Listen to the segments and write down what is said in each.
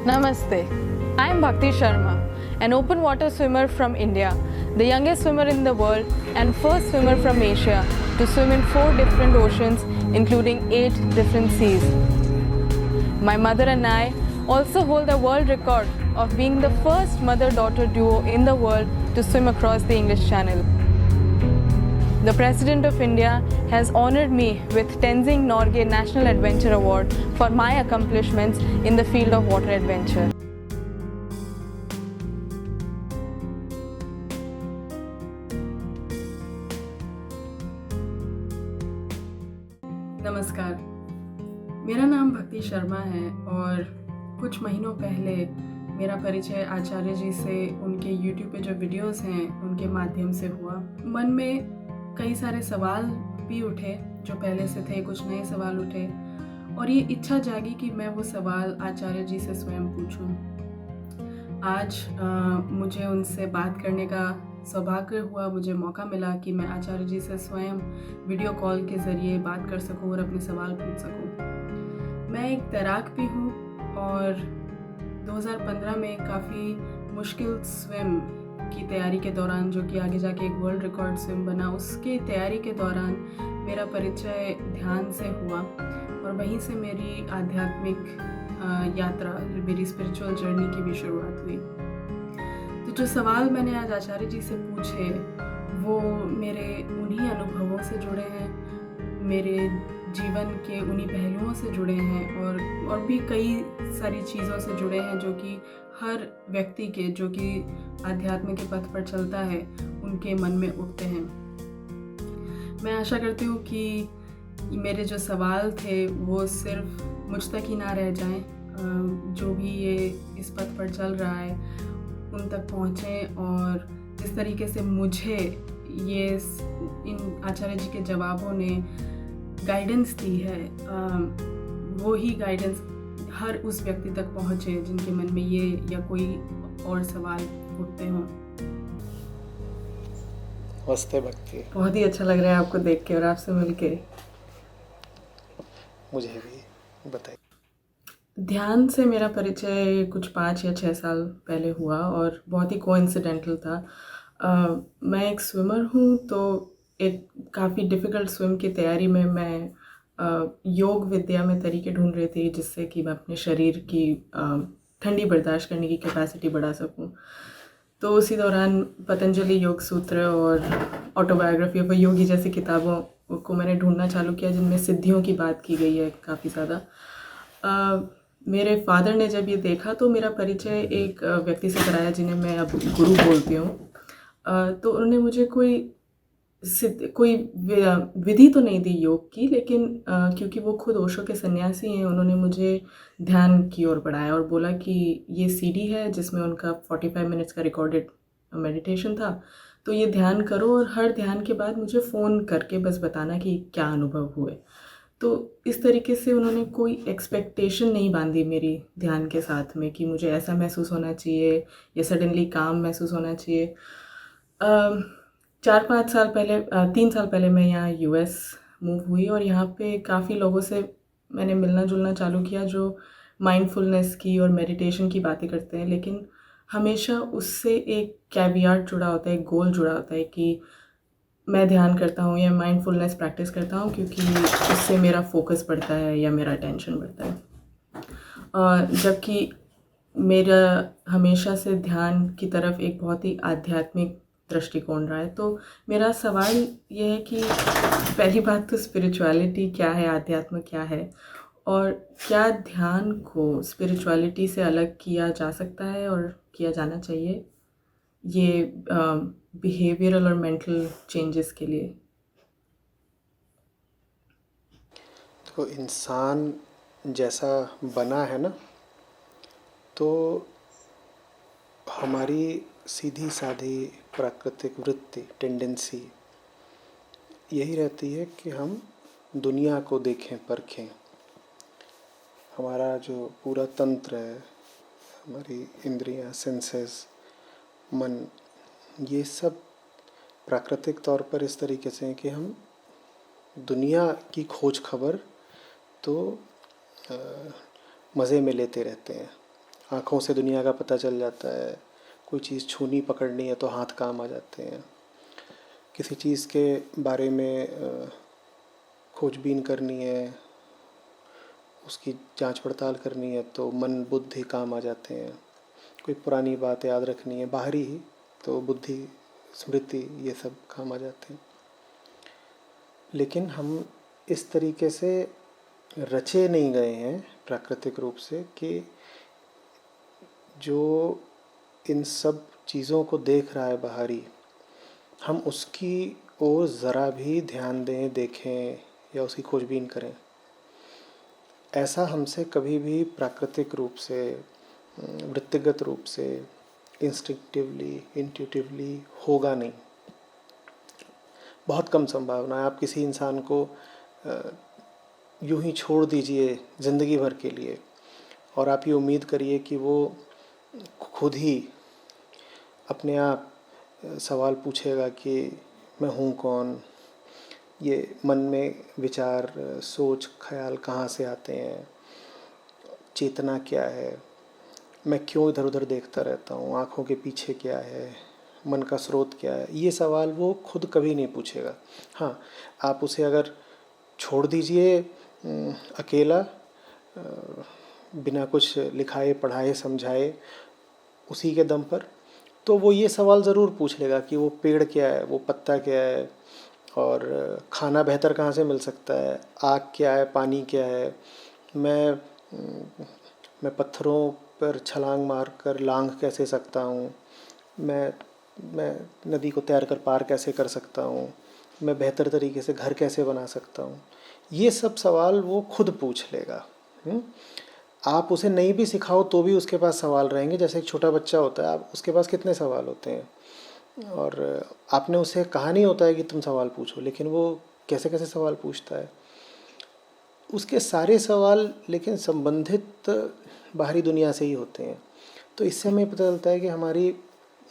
Namaste. I am Bhakti Sharma, an open water swimmer from India, the youngest swimmer in the world and first swimmer from Asia to swim in 4 different oceans, including 8 different seas. My mother and I also hold the world record of being the first mother-daughter duo in the world to swim across the English Channel. The President of India has honored me with Tenzing Norgay National Adventure Award for my accomplishments in the field of water adventure. नमस्कार, मेरा नाम भक्ति शर्मा है और कुछ महीनों पहले मेरा परिचय आचार्य जी से उनके YouTube पे जो वीडियोस हैं उनके माध्यम से हुआ। मन में कई सारे सवाल भी उठे जो पहले से थे, कुछ नए सवाल उठे और ये इच्छा जागी कि मैं वो सवाल आचार्य जी से स्वयं पूछूं। आज मुझे उनसे बात करने का सौभाग्य हुआ, मुझे मौका मिला कि मैं आचार्य जी से स्वयं वीडियो कॉल के ज़रिए बात कर सकूं और अपने सवाल पूछ सकूं। मैं एक तैराक भी हूं और 2015 में काफ़ी मुश्किल स्विम की तैयारी के दौरान, जो कि आगे जाके एक वर्ल्ड रिकॉर्ड स्विम बना, उसके तैयारी के दौरान मेरा परिचय ध्यान से हुआ और वहीं से मेरी आध्यात्मिक यात्रा, मेरी स्पिरिचुअल जर्नी की भी शुरुआत हुई। तो जो सवाल मैंने आज आचार्य जी से पूछे वो मेरे उन्हीं अनुभवों से जुड़े हैं, मेरे जीवन के उन्हीं पहलुओं से जुड़े हैं और भी कई सारी चीज़ों से जुड़े हैं जो कि हर व्यक्ति के, जो कि आध्यात्म के पथ पर चलता है, उनके मन में उठते हैं। मैं आशा करती हूँ कि मेरे जो सवाल थे वो सिर्फ मुझ तक ही ना रह जाएं, जो भी ये इस पथ पर चल रहा है उन तक पहुँचें और जिस तरीके से मुझे ये इन आचार्य जी के जवाबों ने गाइडेंस दी है, वो ही गाइडेंस हर उस व्यक्ति तक पहुँचे जिनके मन में ये या कोई और सवाल उठते हों। नमस्ते भक्ति। बहुत ही अच्छा लग रहा है आपको देख के और आपसे मिलके। मुझे भी बताइए। ध्यान से मेरा परिचय कुछ 5 या 6 साल पहले हुआ और बहुत ही कोइंसिडेंटल था। मैं एक स्विमर हूँ, तो एक काफ़ी डिफ़िकल्ट स्विम की तैयारी में मैं योग विद्या में तरीके ढूंढ रही थी जिससे कि मैं अपने शरीर की ठंडी बर्दाश्त करने की कैपेसिटी बढ़ा सकूं। तो उसी दौरान पतंजलि योग सूत्र और ऑटोबायोग्राफी ऑफ अ योगी जैसी किताबों को मैंने ढूंढना चालू किया जिनमें सिद्धियों की बात की गई है काफ़ी ज़्यादा। मेरे फादर ने जब ये देखा तो मेरा परिचय एक व्यक्ति से कराया जिन्हें मैं अब गुरु बोलती हूँ। तो उन्होंने मुझे कोई विधि तो नहीं दी योग की, लेकिन क्योंकि वो खुद ओशो के सन्यासी हैं, उन्होंने मुझे ध्यान की ओर बढ़ाया और बोला कि ये सीडी है जिसमें उनका 45 मिनट्स का रिकॉर्डेड मेडिटेशन था, तो ये ध्यान करो और हर ध्यान के बाद मुझे फ़ोन करके बस बताना कि क्या अनुभव हुए। तो इस तरीके से उन्होंने कोई एक्सपेक्टेशन नहीं बांधी मेरी ध्यान के साथ में कि मुझे ऐसा महसूस होना चाहिए या सडनली काम महसूस होना चाहिए। 4-5 साल पहले 3 साल पहले मैं यहाँ यूएस मूव हुई और यहाँ पे काफ़ी लोगों से मैंने मिलना जुलना चालू किया जो माइंडफुलनेस की और मेडिटेशन की बातें करते हैं, लेकिन हमेशा उससे एक कैवियाट जुड़ा होता है, एक गोल जुड़ा होता है कि मैं ध्यान करता हूँ या माइंडफुलनेस प्रैक्टिस करता हूँ क्योंकि उससे मेरा फोकस बढ़ता है या मेरा अटेंशन बढ़ता है। और जबकि मेरा हमेशा से ध्यान की तरफ एक बहुत ही आध्यात्मिक दृष्टिकोण रहा है। तो मेरा सवाल ये है कि पहली बात तो स्पिरिचुअलिटी क्या है, अध्यात्म क्या है और क्या ध्यान को स्पिरिचुअलिटी से अलग किया जा सकता है और किया जाना चाहिए ये बिहेवियरल और मेंटल चेंजेस के लिए। तो इंसान जैसा बना है ना, तो हमारी सीधी साधी प्राकृतिक वृत्ति, टेंडेंसी यही रहती है कि हम दुनिया को देखें, परखें। हमारा जो पूरा तंत्र है, हमारी इंद्रियां, सेंसेस, मन, ये सब प्राकृतिक तौर पर इस तरीके से हैं कि हम दुनिया की खोज खबर तो मज़े में लेते रहते हैं, आँखों से दुनिया का पता चल जाता है, कोई चीज़ छूनी पकड़नी है तो हाथ काम आ जाते हैं, किसी चीज़ के बारे में खोजबीन करनी है, उसकी जांच पड़ताल करनी है तो मन बुद्धि काम आ जाते हैं, कोई पुरानी बात याद रखनी है बाहरी ही तो बुद्धि स्मृति ये सब काम आ जाते हैं। लेकिन हम इस तरीके से रचे नहीं गए हैं प्राकृतिक रूप से कि जो इन सब चीज़ों को देख रहा है बाहरी, हम उसकी ओर ज़रा भी ध्यान दें, देखें या उसकी खोजबीन करें। ऐसा हमसे कभी भी प्राकृतिक रूप से, वृत्तिगत रूप से, इंस्टिंक्टिवली, इंट्यूटिवली होगा नहीं। बहुत कम संभावना है। आप किसी इंसान को यूं ही छोड़ दीजिए ज़िंदगी भर के लिए और आप ये उम्मीद करिए कि वो खुद ही अपने आप सवाल पूछेगा कि मैं हूँ कौन, ये मन में विचार, सोच, ख्याल कहाँ से आते हैं, चेतना क्या है, मैं क्यों इधर उधर देखता रहता हूँ, आँखों के पीछे क्या है, मन का स्रोत क्या है, ये सवाल वो खुद कभी नहीं पूछेगा। हाँ, आप उसे अगर छोड़ दीजिए अकेला, बिना कुछ लिखाए पढ़ाए समझाए, उसी के दम पर, तो वो ये सवाल ज़रूर पूछ लेगा कि वो पेड़ क्या है, वो पत्ता क्या है, और खाना बेहतर कहाँ से मिल सकता है, आग क्या है, पानी क्या है, मैं पत्थरों पर छलांग मार कर लांघ कैसे सकता हूँ, मैं नदी को तैर कर पार कैसे कर सकता हूँ, मैं बेहतर तरीके से घर कैसे बना सकता हूँ। ये सब सवाल वो खुद पूछ लेगा। आप उसे नहीं भी सिखाओ तो भी उसके पास सवाल रहेंगे। जैसे एक छोटा बच्चा होता है, आप उसके पास कितने सवाल होते हैं, और आपने उसे कहा नहीं होता है कि तुम सवाल पूछो, लेकिन वो कैसे कैसे सवाल पूछता है। उसके सारे सवाल लेकिन संबंधित बाहरी दुनिया से ही होते हैं। तो इससे हमें पता चलता है कि हमारी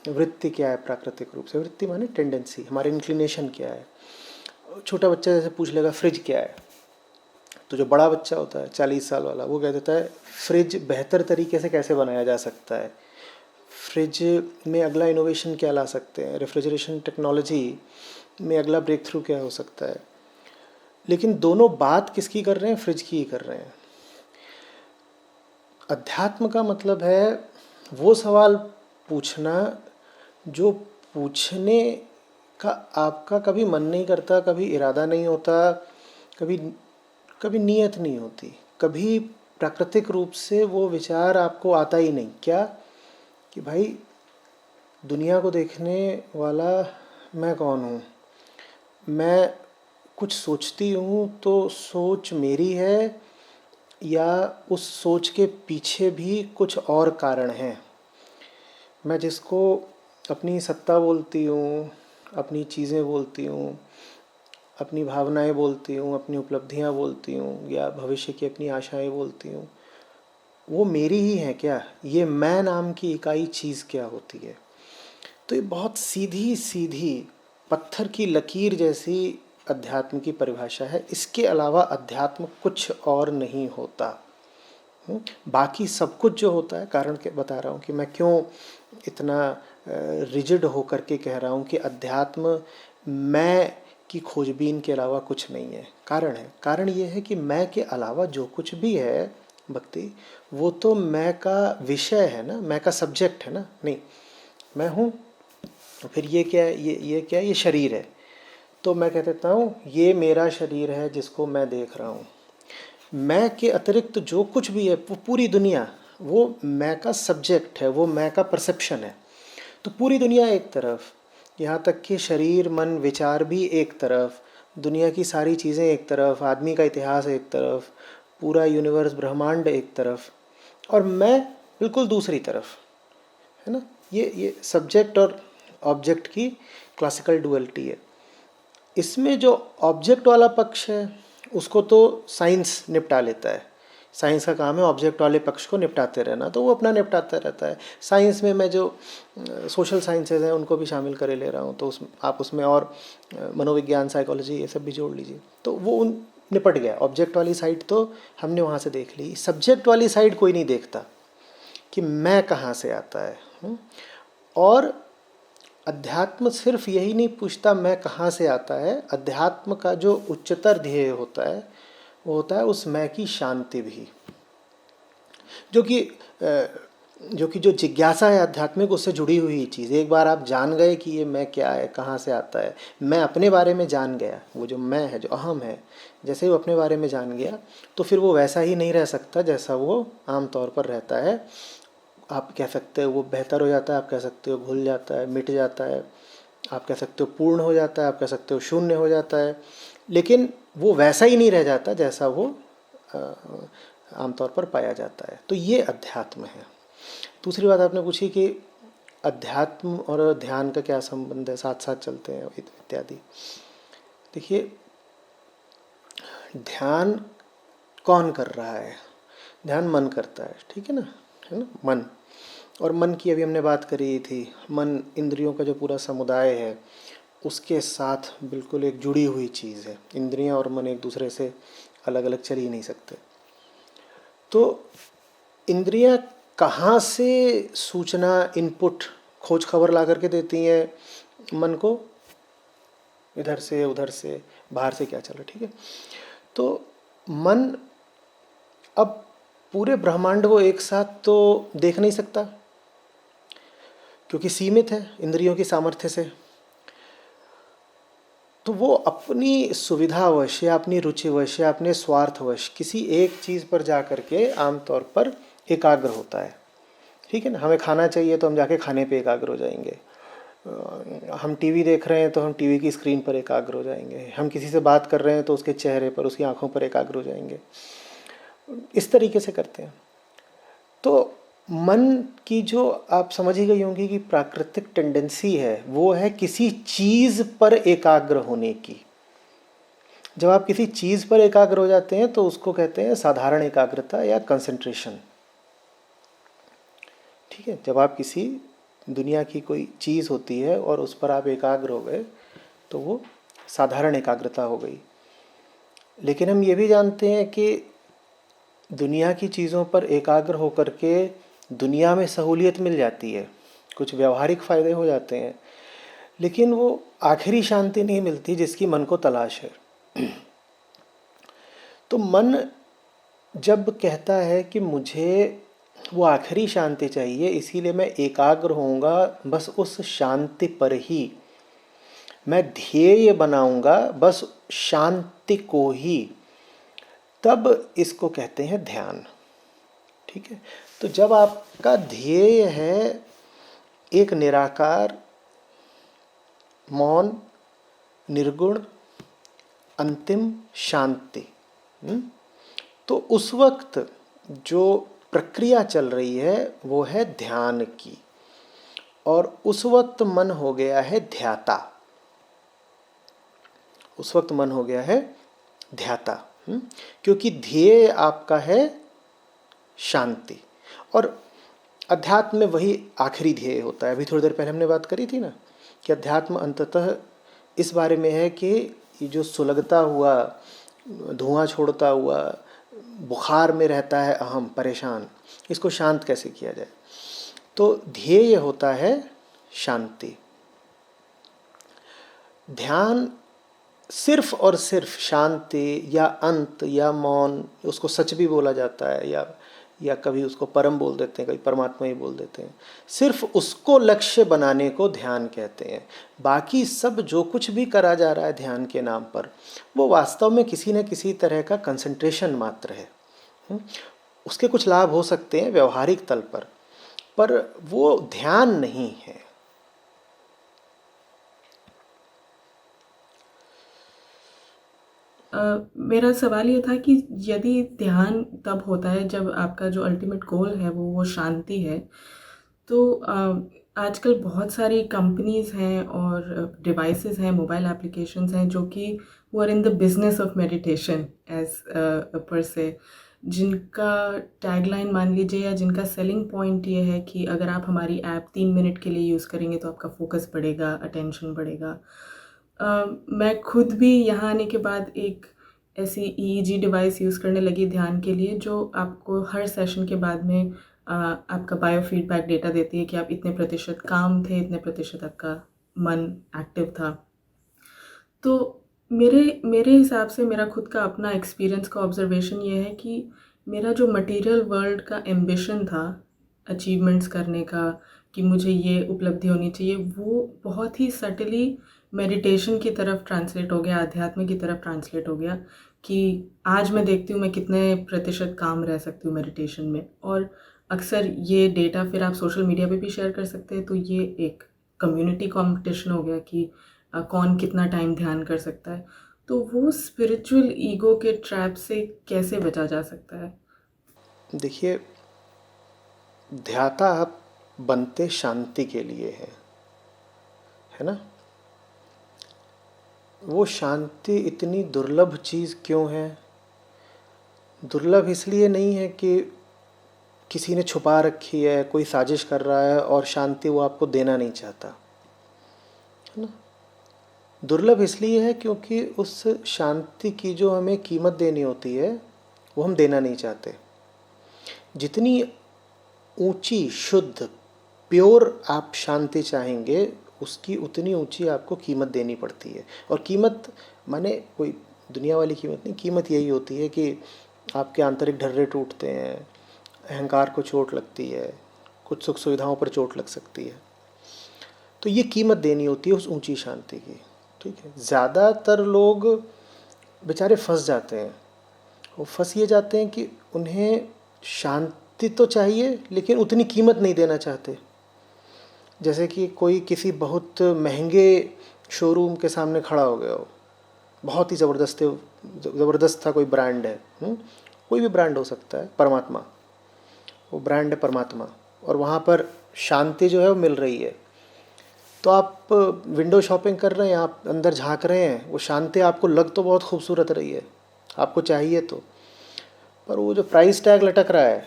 वृत्ति क्या है प्राकृतिक रूप से। वृत्ति माने टेंडेंसी, हमारे इंक्लिनेशन क्या है। छोटा बच्चा जैसे पूछ लेगा फ्रिज क्या है, तो जो बड़ा बच्चा होता है 40 साल वाला, वो कह देता है फ्रिज बेहतर तरीके से कैसे बनाया जा सकता है, फ्रिज में अगला इनोवेशन क्या ला सकते हैं, रेफ्रिजरेशन टेक्नोलॉजी में अगला ब्रेक थ्रू क्या हो सकता है। लेकिन दोनों बात किसकी कर रहे हैं? फ्रिज की ही कर रहे हैं। अध्यात्म का मतलब है वो सवाल पूछना जो पूछने का आपका कभी मन नहीं करता, कभी इरादा नहीं होता, कभी कभी नीयत नहीं होती, कभी प्राकृतिक रूप से वो विचार आपको आता ही नहीं। क्या कि भाई दुनिया को देखने वाला मैं कौन हूँ, मैं कुछ सोचती हूँ तो सोच मेरी है या उस सोच के पीछे भी कुछ और कारण हैं। मैं जिसको अपनी सत्ता बोलती हूँ, अपनी चीज़ें बोलती हूँ, अपनी भावनाएं बोलती हूँ, अपनी उपलब्धियाँ बोलती हूँ या भविष्य की अपनी आशाएं बोलती हूँ, वो मेरी ही हैं क्या? ये मैं नाम की इकाई चीज़ क्या होती है? तो ये बहुत सीधी सीधी पत्थर की लकीर जैसी अध्यात्म की परिभाषा है। इसके अलावा अध्यात्म कुछ और नहीं होता। बाकी सब कुछ जो होता है, कारण के बता रहा हूँ कि मैं क्यों इतना रिजिड होकर के कह रहा हूँ कि अध्यात्म मैं की खोजबीन के अलावा कुछ नहीं है। कारण ये है कि मैं के अलावा जो कुछ भी है भक्ति, वो तो मैं का विषय है ना, मैं का सब्जेक्ट है ना। नहीं, मैं हूँ, फिर ये क्या है, ये क्या है, ये शरीर है। तो मैं कह देता हूँ ये मेरा शरीर है जिसको मैं देख रहा हूँ। मैं के अतिरिक्त जो कुछ भी है, वो पूरी दुनिया, वो मैं का सब्जेक्ट है, वो मैं का परसेप्शन है। तो पूरी दुनिया एक तरफ, यहाँ तक कि शरीर, मन, विचार भी एक तरफ, दुनिया की सारी चीज़ें एक तरफ, आदमी का इतिहास एक तरफ, पूरा यूनिवर्स ब्रह्मांड एक तरफ, और मैं बिल्कुल दूसरी तरफ, है ना। ये सब्जेक्ट और ऑब्जेक्ट की क्लासिकल डुअलिटी है। इसमें जो ऑब्जेक्ट वाला पक्ष है उसको तो साइंस निपटा लेता है। साइंस का काम है ऑब्जेक्ट वाले पक्ष को निपटाते रहना, तो वो अपना निपटाता रहता है। साइंस में मैं जो सोशल साइंसेज हैं उनको भी शामिल करे ले रहा हूँ, तो आप उसमें और मनोविज्ञान, साइकोलॉजी, ये सब भी जोड़ लीजिए, तो वो निपट गया। ऑब्जेक्ट वाली साइड तो हमने वहाँ से देख ली। सब्जेक्ट वाली साइड कोई नहीं देखता कि मैं कहाँ से आता है। और अध्यात्म सिर्फ यही नहीं पूछता मैं कहाँ से आता है, अध्यात्म का जो उच्चतर ध्येय होता है वो होता है उस मैं की शांति भी, जो कि जो जिज्ञासा है आध्यात्मिक, उससे जुड़ी हुई चीज़। एक बार आप जान गए कि ये मैं क्या है, कहाँ से आता है, मैं अपने बारे में जान गया, वो जो मैं है, जो अहम है, जैसे ही वो अपने बारे में जान गया तो फिर वो वैसा ही नहीं रह सकता जैसा वो आम तौर पर रहता है। आप कह सकते हो वो बेहतर हो जाता है, आप कह सकते हो घुल जाता है, मिट जाता है, आप कह सकते हो पूर्ण हो जाता है, आप कह सकते हो शून्य हो जाता है, लेकिन वो वैसा ही नहीं रह जाता जैसा वो आमतौर पर पाया जाता है। तो ये अध्यात्म है। दूसरी बात आपने पूछी कि अध्यात्म और ध्यान का क्या संबंध है, साथ साथ चलते हैं इत्यादि। देखिए, ध्यान कौन कर रहा है? ध्यान मन करता है, ठीक है ना, मन। और मन की अभी हमने बात करी थी, मन इंद्रियों का जो पूरा समुदाय है उसके साथ बिल्कुल एक जुड़ी हुई चीज़ है। इंद्रियां और मन एक दूसरे से अलग अलग चल ही नहीं सकते। तो इंद्रियां कहाँ से सूचना, इनपुट, खोज खबर ला करके देती हैं मन को? इधर से, उधर से, बाहर से क्या चल रहा है, ठीक है। तो मन अब पूरे ब्रह्मांड को एक साथ तो देख नहीं सकता क्योंकि सीमित है इंद्रियों की सामर्थ्य से। तो वो अपनी सुविधावश या अपनी रुचिवश या अपने स्वार्थवश किसी एक चीज़ पर जा कर के आमतौर पर एकाग्र होता है, ठीक है ना। हमें खाना चाहिए तो हम जाके खाने पे एकाग्र हो जाएंगे, हम टीवी देख रहे हैं तो हम टीवी की स्क्रीन पर एकाग्र हो जाएंगे, हम किसी से बात कर रहे हैं तो उसके चेहरे पर, उसकी आंखों पर एकाग्र हो जाएंगे। इस तरीके से करते हैं। तो मन की जो आप समझ ही गई होंगी कि प्राकृतिक टेंडेंसी है वो है किसी चीज़ पर एकाग्र होने की। जब आप किसी चीज़ पर एकाग्र हो जाते हैं तो उसको कहते हैं साधारण एकाग्रता या कंसंट्रेशन, ठीक है। जब आप किसी दुनिया की कोई चीज़ होती है और उस पर आप एकाग्र हो गए तो वो साधारण एकाग्रता हो गई। लेकिन हम ये भी जानते हैं कि दुनिया की चीज़ों पर एकाग्र होकर के दुनिया में सहूलियत मिल जाती है, कुछ व्यवहारिक फ़ायदे हो जाते हैं, लेकिन वो आखिरी शांति नहीं मिलती जिसकी मन को तलाश है। तो मन जब कहता है कि मुझे वो आखिरी शांति चाहिए, इसीलिए मैं एकाग्र होऊंगा बस उस शांति पर ही, मैं ध्येय बनाऊंगा बस शांति को ही, तब इसको कहते हैं ध्यान, ठीक है। तो जब आपका ध्येय है एक निराकार, मौन, निर्गुण, अंतिम शांति, तो उस वक्त जो प्रक्रिया चल रही है वो है ध्यान की, और उस वक्त मन हो गया है ध्याता, उस वक्त मन हो गया है ध्याता, क्योंकि ध्येय आपका है शांति। और अध्यात्म में वही आखिरी ध्येय होता है। अभी थोड़ी देर पहले हमने बात करी थी ना कि अध्यात्म अंततः इस बारे में है कि ये जो सुलगता हुआ, धुआं छोड़ता हुआ, बुखार में रहता है अहम, परेशान, इसको शांत कैसे किया जाए। तो ध्येय होता है शांति। ध्यान सिर्फ और सिर्फ शांति या अंत या मौन, उसको सच भी बोला जाता है या कभी उसको परम बोल देते हैं, कभी परमात्मा ही बोल देते हैं, सिर्फ उसको लक्ष्य बनाने को ध्यान कहते हैं। बाकी सब जो कुछ भी करा जा रहा है ध्यान के नाम पर, वो वास्तव में किसी न किसी तरह का कंसंट्रेशन मात्र है। उसके कुछ लाभ हो सकते हैं व्यवहारिक तल पर वो ध्यान नहीं है। मेरा सवाल ये था कि यदि ध्यान तब होता है जब आपका जो अल्टीमेट गोल है वो शांति है, तो आजकल बहुत सारी कंपनीज़ हैं और डिवाइसेस हैं, मोबाइल एप्लीकेशंस हैं जो कि वो are in the business of meditation as per se, जिनका टैगलाइन मान लीजिए या जिनका सेलिंग पॉइंट ये है कि अगर आप हमारी ऐप 3 मिनट के लिए यूज़ करेंगे तो आपका फोकस बढ़ेगा, अटेंशन बढ़ेगा। मैं खुद भी यहाँ आने के बाद एक ऐसी ईईजी डिवाइस यूज़ करने लगी ध्यान के लिए, जो आपको हर सेशन के बाद में आपका बायो फीडबैक डेटा देती है कि आप इतने प्रतिशत काम थे, इतने प्रतिशत आपका मन एक्टिव था। तो मेरे मेरे हिसाब से मेरा खुद का अपना एक्सपीरियंस का ऑब्ज़र्वेशन ये है कि मेरा जो मटेरियल वर्ल्ड का एम्बिशन था अचीवमेंट्स करने का, कि मुझे ये उपलब्धि होनी चाहिए, वो बहुत ही सटली मेडिटेशन की तरफ ट्रांसलेट हो गया, आध्यात्म की तरफ ट्रांसलेट हो गया। कि आज मैं देखती हूँ मैं कितने प्रतिशत काम रह सकती हूँ मेडिटेशन में। और अक्सर ये डेटा फिर आप सोशल मीडिया पे भी शेयर कर सकते हैं, तो ये एक कम्युनिटी कंपटीशन हो गया कि कौन कितना टाइम ध्यान कर सकता है। तो वो स्पिरिचुअल ईगो के ट्रैप से कैसे बचा जा सकता है? देखिए, ध्याता आप बनते शांति के लिए है ना। वो शांति इतनी दुर्लभ चीज़ क्यों है? दुर्लभ इसलिए नहीं है कि किसी ने छुपा रखी है, कोई साजिश कर रहा है और शांति वो आपको देना नहीं चाहता, है ना। दुर्लभ इसलिए है क्योंकि उस शांति की जो हमें कीमत देनी होती है वो हम देना नहीं चाहते। जितनी ऊंची, शुद्ध, प्योर आप शांति चाहेंगे, उसकी उतनी ऊंची आपको कीमत देनी पड़ती है। और कीमत माने कोई दुनिया वाली कीमत नहीं, कीमत यही होती है कि आपके आंतरिक ढर्रे टूटते हैं, अहंकार को चोट लगती है, कुछ सुख सुविधाओं पर चोट लग सकती है, तो ये कीमत देनी होती है उस ऊंची शांति की। ठीक है, ज़्यादातर लोग बेचारे फंस जाते हैं। वो फंस ये जाते हैं कि उन्हें शांति तो चाहिए लेकिन उतनी कीमत नहीं देना चाहते। जैसे कि कोई किसी बहुत महंगे शोरूम के सामने खड़ा हो गया हो, बहुत ही ज़बरदस्त था, कोई ब्रांड है, कोई भी ब्रांड हो सकता है, परमात्मा, वो ब्रांड है परमात्मा, और वहाँ पर शांति जो है वो मिल रही है। तो आप विंडो शॉपिंग कर रहे हैं, आप अंदर झांक रहे हैं, वो शांति आपको लग तो बहुत खूबसूरत रही है, आपको चाहिए तो, पर वो जो प्राइस टैग लटक रहा है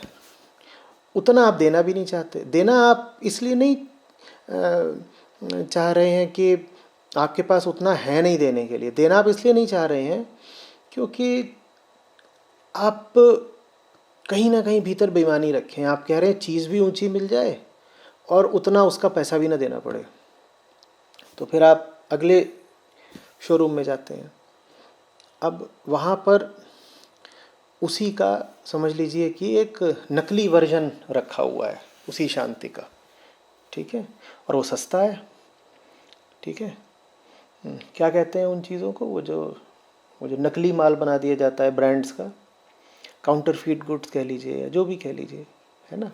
उतना आप देना भी नहीं चाहते। देना आप इसलिए नहीं चाह रहे हैं कि आपके पास उतना है नहीं देने के लिए, देना आप इसलिए नहीं चाह रहे हैं क्योंकि आप कहीं ना कहीं भीतर बेईमानी रखें। आप कह रहे हैं चीज़ भी ऊंची मिल जाए और उतना उसका पैसा भी ना देना पड़े, तो फिर आप अगले शोरूम में जाते हैं। अब वहाँ पर उसी का समझ लीजिए कि एक नकली वर्जन रखा हुआ है उसी शांति का, ठीक है, और वो सस्ता है। ठीक है, क्या कहते हैं उन चीज़ों को, वो जो नकली माल बना दिया जाता है ब्रांड्स का, काउंटरफीट गुड्स कह लीजिए या जो भी कह लीजिए, है ना।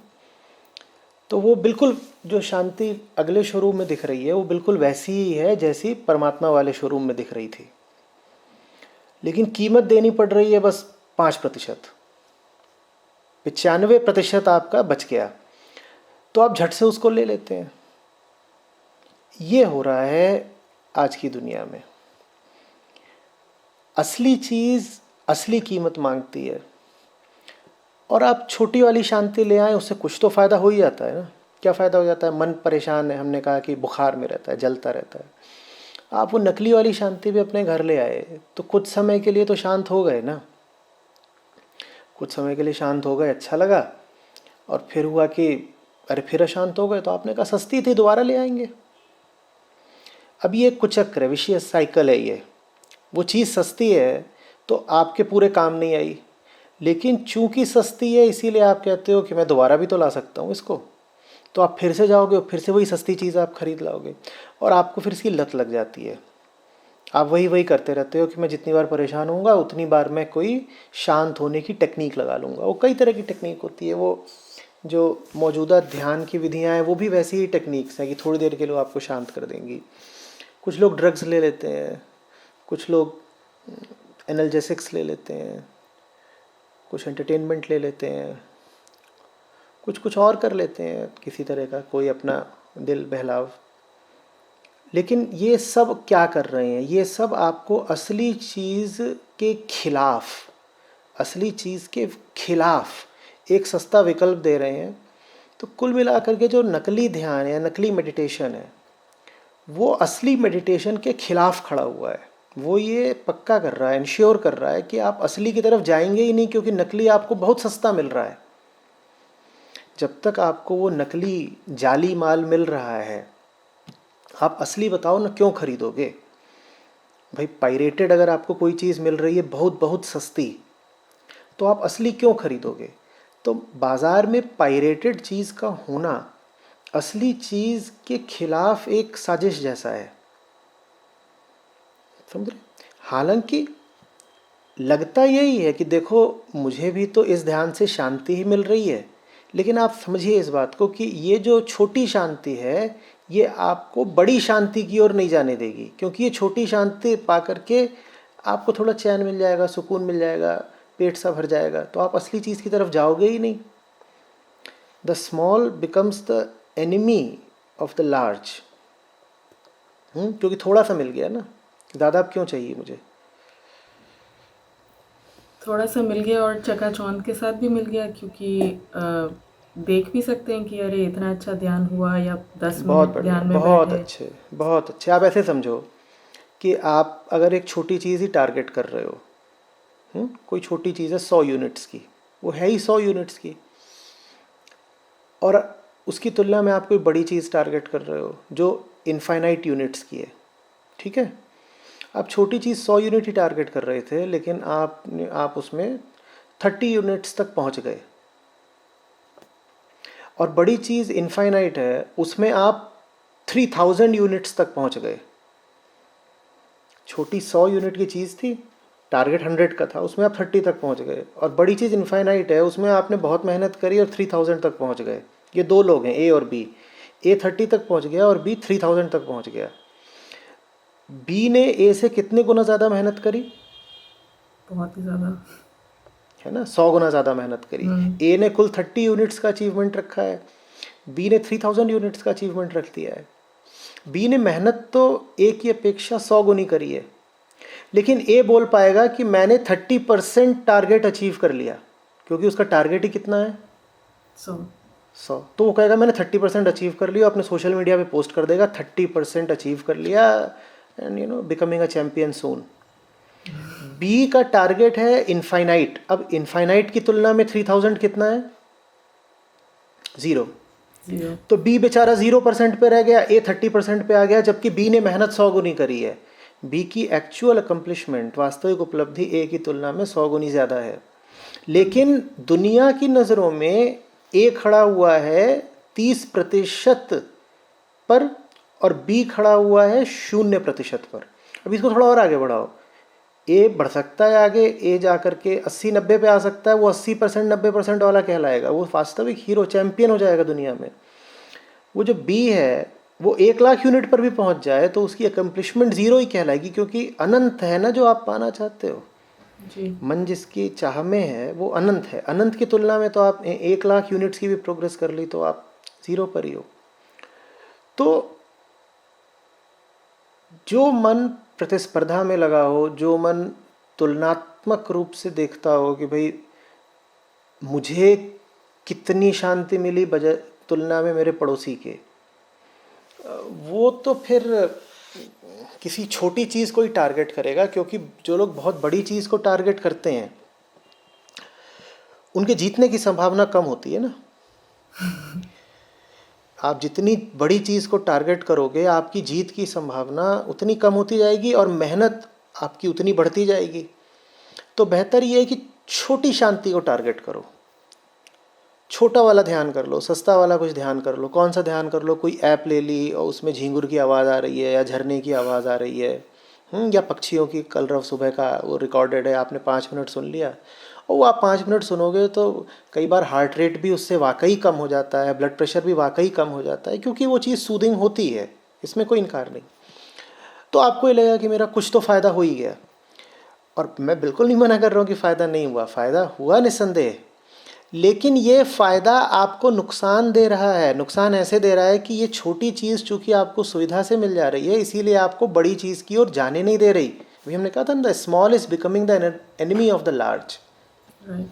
तो वो बिल्कुल जो शांति अगले शोरूम में दिख रही है वो बिल्कुल वैसी ही है जैसी परमात्मा वाले शोरूम में दिख रही थी, लेकिन कीमत देनी पड़ रही है बस 5%, 95% आपका बच गया, तो आप झट से उसको ले लेते हैं। ये हो रहा है आज की दुनिया में। असली चीज़ असली कीमत मांगती है, और आप छोटी वाली शांति ले आए उससे कुछ तो फ़ायदा हो ही जाता है ना। क्या फ़ायदा हो जाता है? मन परेशान है, हमने कहा कि बुखार में रहता है, जलता रहता है, आप वो नकली वाली शांति भी अपने घर ले आए तो कुछ समय के लिए तो शांत हो गए ना, कुछ समय के लिए शांत हो गए, अच्छा लगा, और फिर हुआ कि अरे फिर अशांत हो गए, तो आपने कहा सस्ती थी दोबारा ले आएंगे। अब ये कुचक्र है, विशियस साइकिल है ये। वो चीज़ सस्ती है तो आपके पूरे काम नहीं आई, लेकिन चूंकि सस्ती है इसीलिए आप कहते हो कि मैं दोबारा भी तो ला सकता हूँ इसको, तो आप फिर से जाओगे और फिर से वही सस्ती चीज़ आप खरीद लाओगे, और आपको फिर इसकी लत लग जाती है। आप वही करते रहते हो कि मैं जितनी बार परेशान होऊंगा उतनी बार मैं कोई शांत होने की टेक्निक लगा लूँगा। वो कई तरह की टेक्निक होती है, वो जो मौजूदा ध्यान की विधियाँ हैं वो भी वैसी ही टेक्निक्स हैं कि थोड़ी देर के लिए आपको शांत कर देंगी। कुछ लोग ड्रग्स ले लेते हैं, कुछ लोग एनाल्जेसिक्स ले लेते हैं, कुछ एंटरटेनमेंट ले लेते हैं, कुछ और कर लेते हैं किसी तरह का कोई अपना दिल बहलाव। लेकिन ये सब क्या कर रहे हैं? ये सब आपको असली चीज़ के खिलाफ, असली चीज़ के खिलाफ एक सस्ता विकल्प दे रहे हैं। तो कुल मिलाकर के जो नकली ध्यान है, नकली मेडिटेशन है, वो असली मेडिटेशन के खिलाफ खड़ा हुआ है। वो ये पक्का कर रहा है, इंश्योर कर रहा है कि आप असली की तरफ जाएंगे ही नहीं, क्योंकि नकली आपको बहुत सस्ता मिल रहा है। जब तक आपको वो नकली जाली माल मिल रहा है, आप असली बताओ ना क्यों खरीदोगे? भाई पायरेटेड अगर आपको कोई चीज़ मिल रही है बहुत बहुत सस्ती, तो आप असली क्यों खरीदोगे? तो बाज़ार में पायरेटेड चीज़ का होना असली चीज़ के खिलाफ एक साजिश जैसा है, समझ रहे? हालांकि लगता यही है कि देखो मुझे भी तो इस ध्यान से शांति ही मिल रही है, लेकिन आप समझिए इस बात को कि ये जो छोटी शांति है ये आपको बड़ी शांति की ओर नहीं जाने देगी, क्योंकि ये छोटी शांति पा करके आपको थोड़ा चैन मिल जाएगा, सुकून मिल जाएगा, पेट सा भर जाएगा, तो आप असली चीज़ की तरफ जाओगे ही नहीं। The small becomes the enemy of the large. क्योंकि थोड़ा सा मिल गया ना, ज़्यादा अब क्यों चाहिए मुझे? थोड़ा सा मिल गया और चकाचौंध के साथ भी मिल गया, क्योंकि देख भी सकते हैं कि अरे इतना अच्छा ध्यान हुआ, या 10 बहुत मिनट बढ़िया, ध्यान में बहुत बैठे। अच्छे, बहुत अच्छे। आप ऐसे समझो कि आप अगर एक छोटी चीज़ ही टारगेट कर रहे हो, कोई छोटी चीज़ है 100 यूनिट्स की, वो है ही 100 यूनिट्स की, और उसकी तुलना में आप कोई बड़ी चीज़ टारगेट कर रहे हो जो इनफाइनाइट यूनिट्स की है, ठीक है? आप छोटी चीज़ 100 यूनिट ही टारगेट कर रहे थे, लेकिन आप उसमें 30 यूनिट्स तक पहुंच गए, और बड़ी चीज़ इनफाइनाइट है उसमें आप 3000 यूनिट्स तक पहुंच गए। छोटी 100 यूनिट की चीज़ थी, टारगेट 100 का था, उसमें आप 30 तक पहुंच गए, और बड़ी चीज़ इनफाइनाइट है उसमें आपने बहुत मेहनत करी और 3000 तक पहुंच गए। ये दो लोग हैं, ए और बी। ए 30 तक पहुंच गया और बी 3000 तक पहुंच गया। बी ने ए से कितने गुना ज़्यादा मेहनत करी? बहुत ही ज़्यादा। है ना, 100 गुना ज़्यादा मेहनत करी। ए ने कुल 30 यूनिट्स का अचीवमेंट रखा है, बी ने 3000 यूनिट्स का अचीवमेंट रख दिया है। बी ने मेहनत तो ए की अपेक्षा 100 गुनी करी है, लेकिन ए बोल पाएगा कि मैंने 30% टारगेट अचीव कर लिया, क्योंकि उसका टारगेट ही कितना है? 100। तो वो कहेगा मैंने 30% अचीव कर लिया, अपने सोशल मीडिया पे पोस्ट कर देगा 30% अचीव कर लिया, and becoming a champion soon. B का टारगेट है इनफाइनाइट। अब इनफाइनाइट की तुलना में 3000 कितना है? 0। तो बी बेचारा 0% पे रह गया, ए 30% पे आ गया, जबकि बी ने मेहनत 100 गुनी करी है। बी की एक्चुअल अकम्पलिशमेंट, वास्तविक उपलब्धि ए की तुलना में 100 गुनी ज़्यादा है, लेकिन दुनिया की नज़रों में ए खड़ा हुआ है 30% पर और बी खड़ा हुआ है 0% पर। अब इसको थोड़ा और आगे बढ़ाओ, ए बढ़ सकता है आगे, ए जा करके 80-90 पे आ सकता है, वो 80% 90% वाला कहलाएगा, वो वास्तविक हीरो चैंपियन हो जाएगा दुनिया में। वो जो बी है वो 1,00,000 यूनिट पर भी पहुंच जाए तो उसकी अकम्पलिशमेंट 0 ही कहलाएगी, क्योंकि अनंत है ना जो आप पाना चाहते हो जी। मन जिसकी चाह में है वो अनंत है। अनंत की तुलना में तो आप 1,00,000 यूनिट्स की भी प्रोग्रेस कर ली तो आप 0 पर ही हो। तो जो मन प्रतिस्पर्धा में लगा हो, जो मन तुलनात्मक रूप से देखता हो कि भाई मुझे कितनी शांति मिली बजाय तुलना में मेरे पड़ोसी के, वो तो फिर किसी छोटी चीज़ को ही टारगेट करेगा, क्योंकि जो लोग बहुत बड़ी चीज़ को टारगेट करते हैं उनके जीतने की संभावना कम होती है ना। आप जितनी बड़ी चीज़ को टारगेट करोगे आपकी जीत की संभावना उतनी कम होती जाएगी और मेहनत आपकी उतनी बढ़ती जाएगी। तो बेहतर ये है कि छोटी शांति को टारगेट करो, छोटा वाला ध्यान कर लो, सस्ता वाला कुछ ध्यान कर लो। कौन सा ध्यान कर लो? कोई ऐप ले ली और उसमें झींगुर की आवाज़ आ रही है या झरने की आवाज़ आ रही है, या पक्षियों की कलरव सुबह का वो रिकॉर्डेड है, आपने 5 मिनट सुन लिया, और वो आप 5 मिनट सुनोगे तो कई बार हार्ट रेट भी उससे वाकई कम हो जाता है, ब्लड प्रेशर भी वाकई कम हो जाता है, क्योंकि वो चीज़ सूदिंग होती है, इसमें कोई इनकार नहीं। तो आपको ये लगेगा कि मेरा कुछ तो फ़ायदा हो ही गया, और मैं बिल्कुल नहीं मना कर रहा हूँ कि फ़ायदा नहीं हुआ, फ़ायदा हुआ निस्संदेह, लेकिन ये फ़ायदा आपको नुकसान दे रहा है। नुकसान ऐसे दे रहा है कि ये छोटी चीज़ चूँकि आपको सुविधा से मिल जा रही है, इसीलिए आपको बड़ी चीज़ की ओर जाने नहीं दे रही। अभी हमने कहा था ना, the small is becoming the enemy of the large. Right.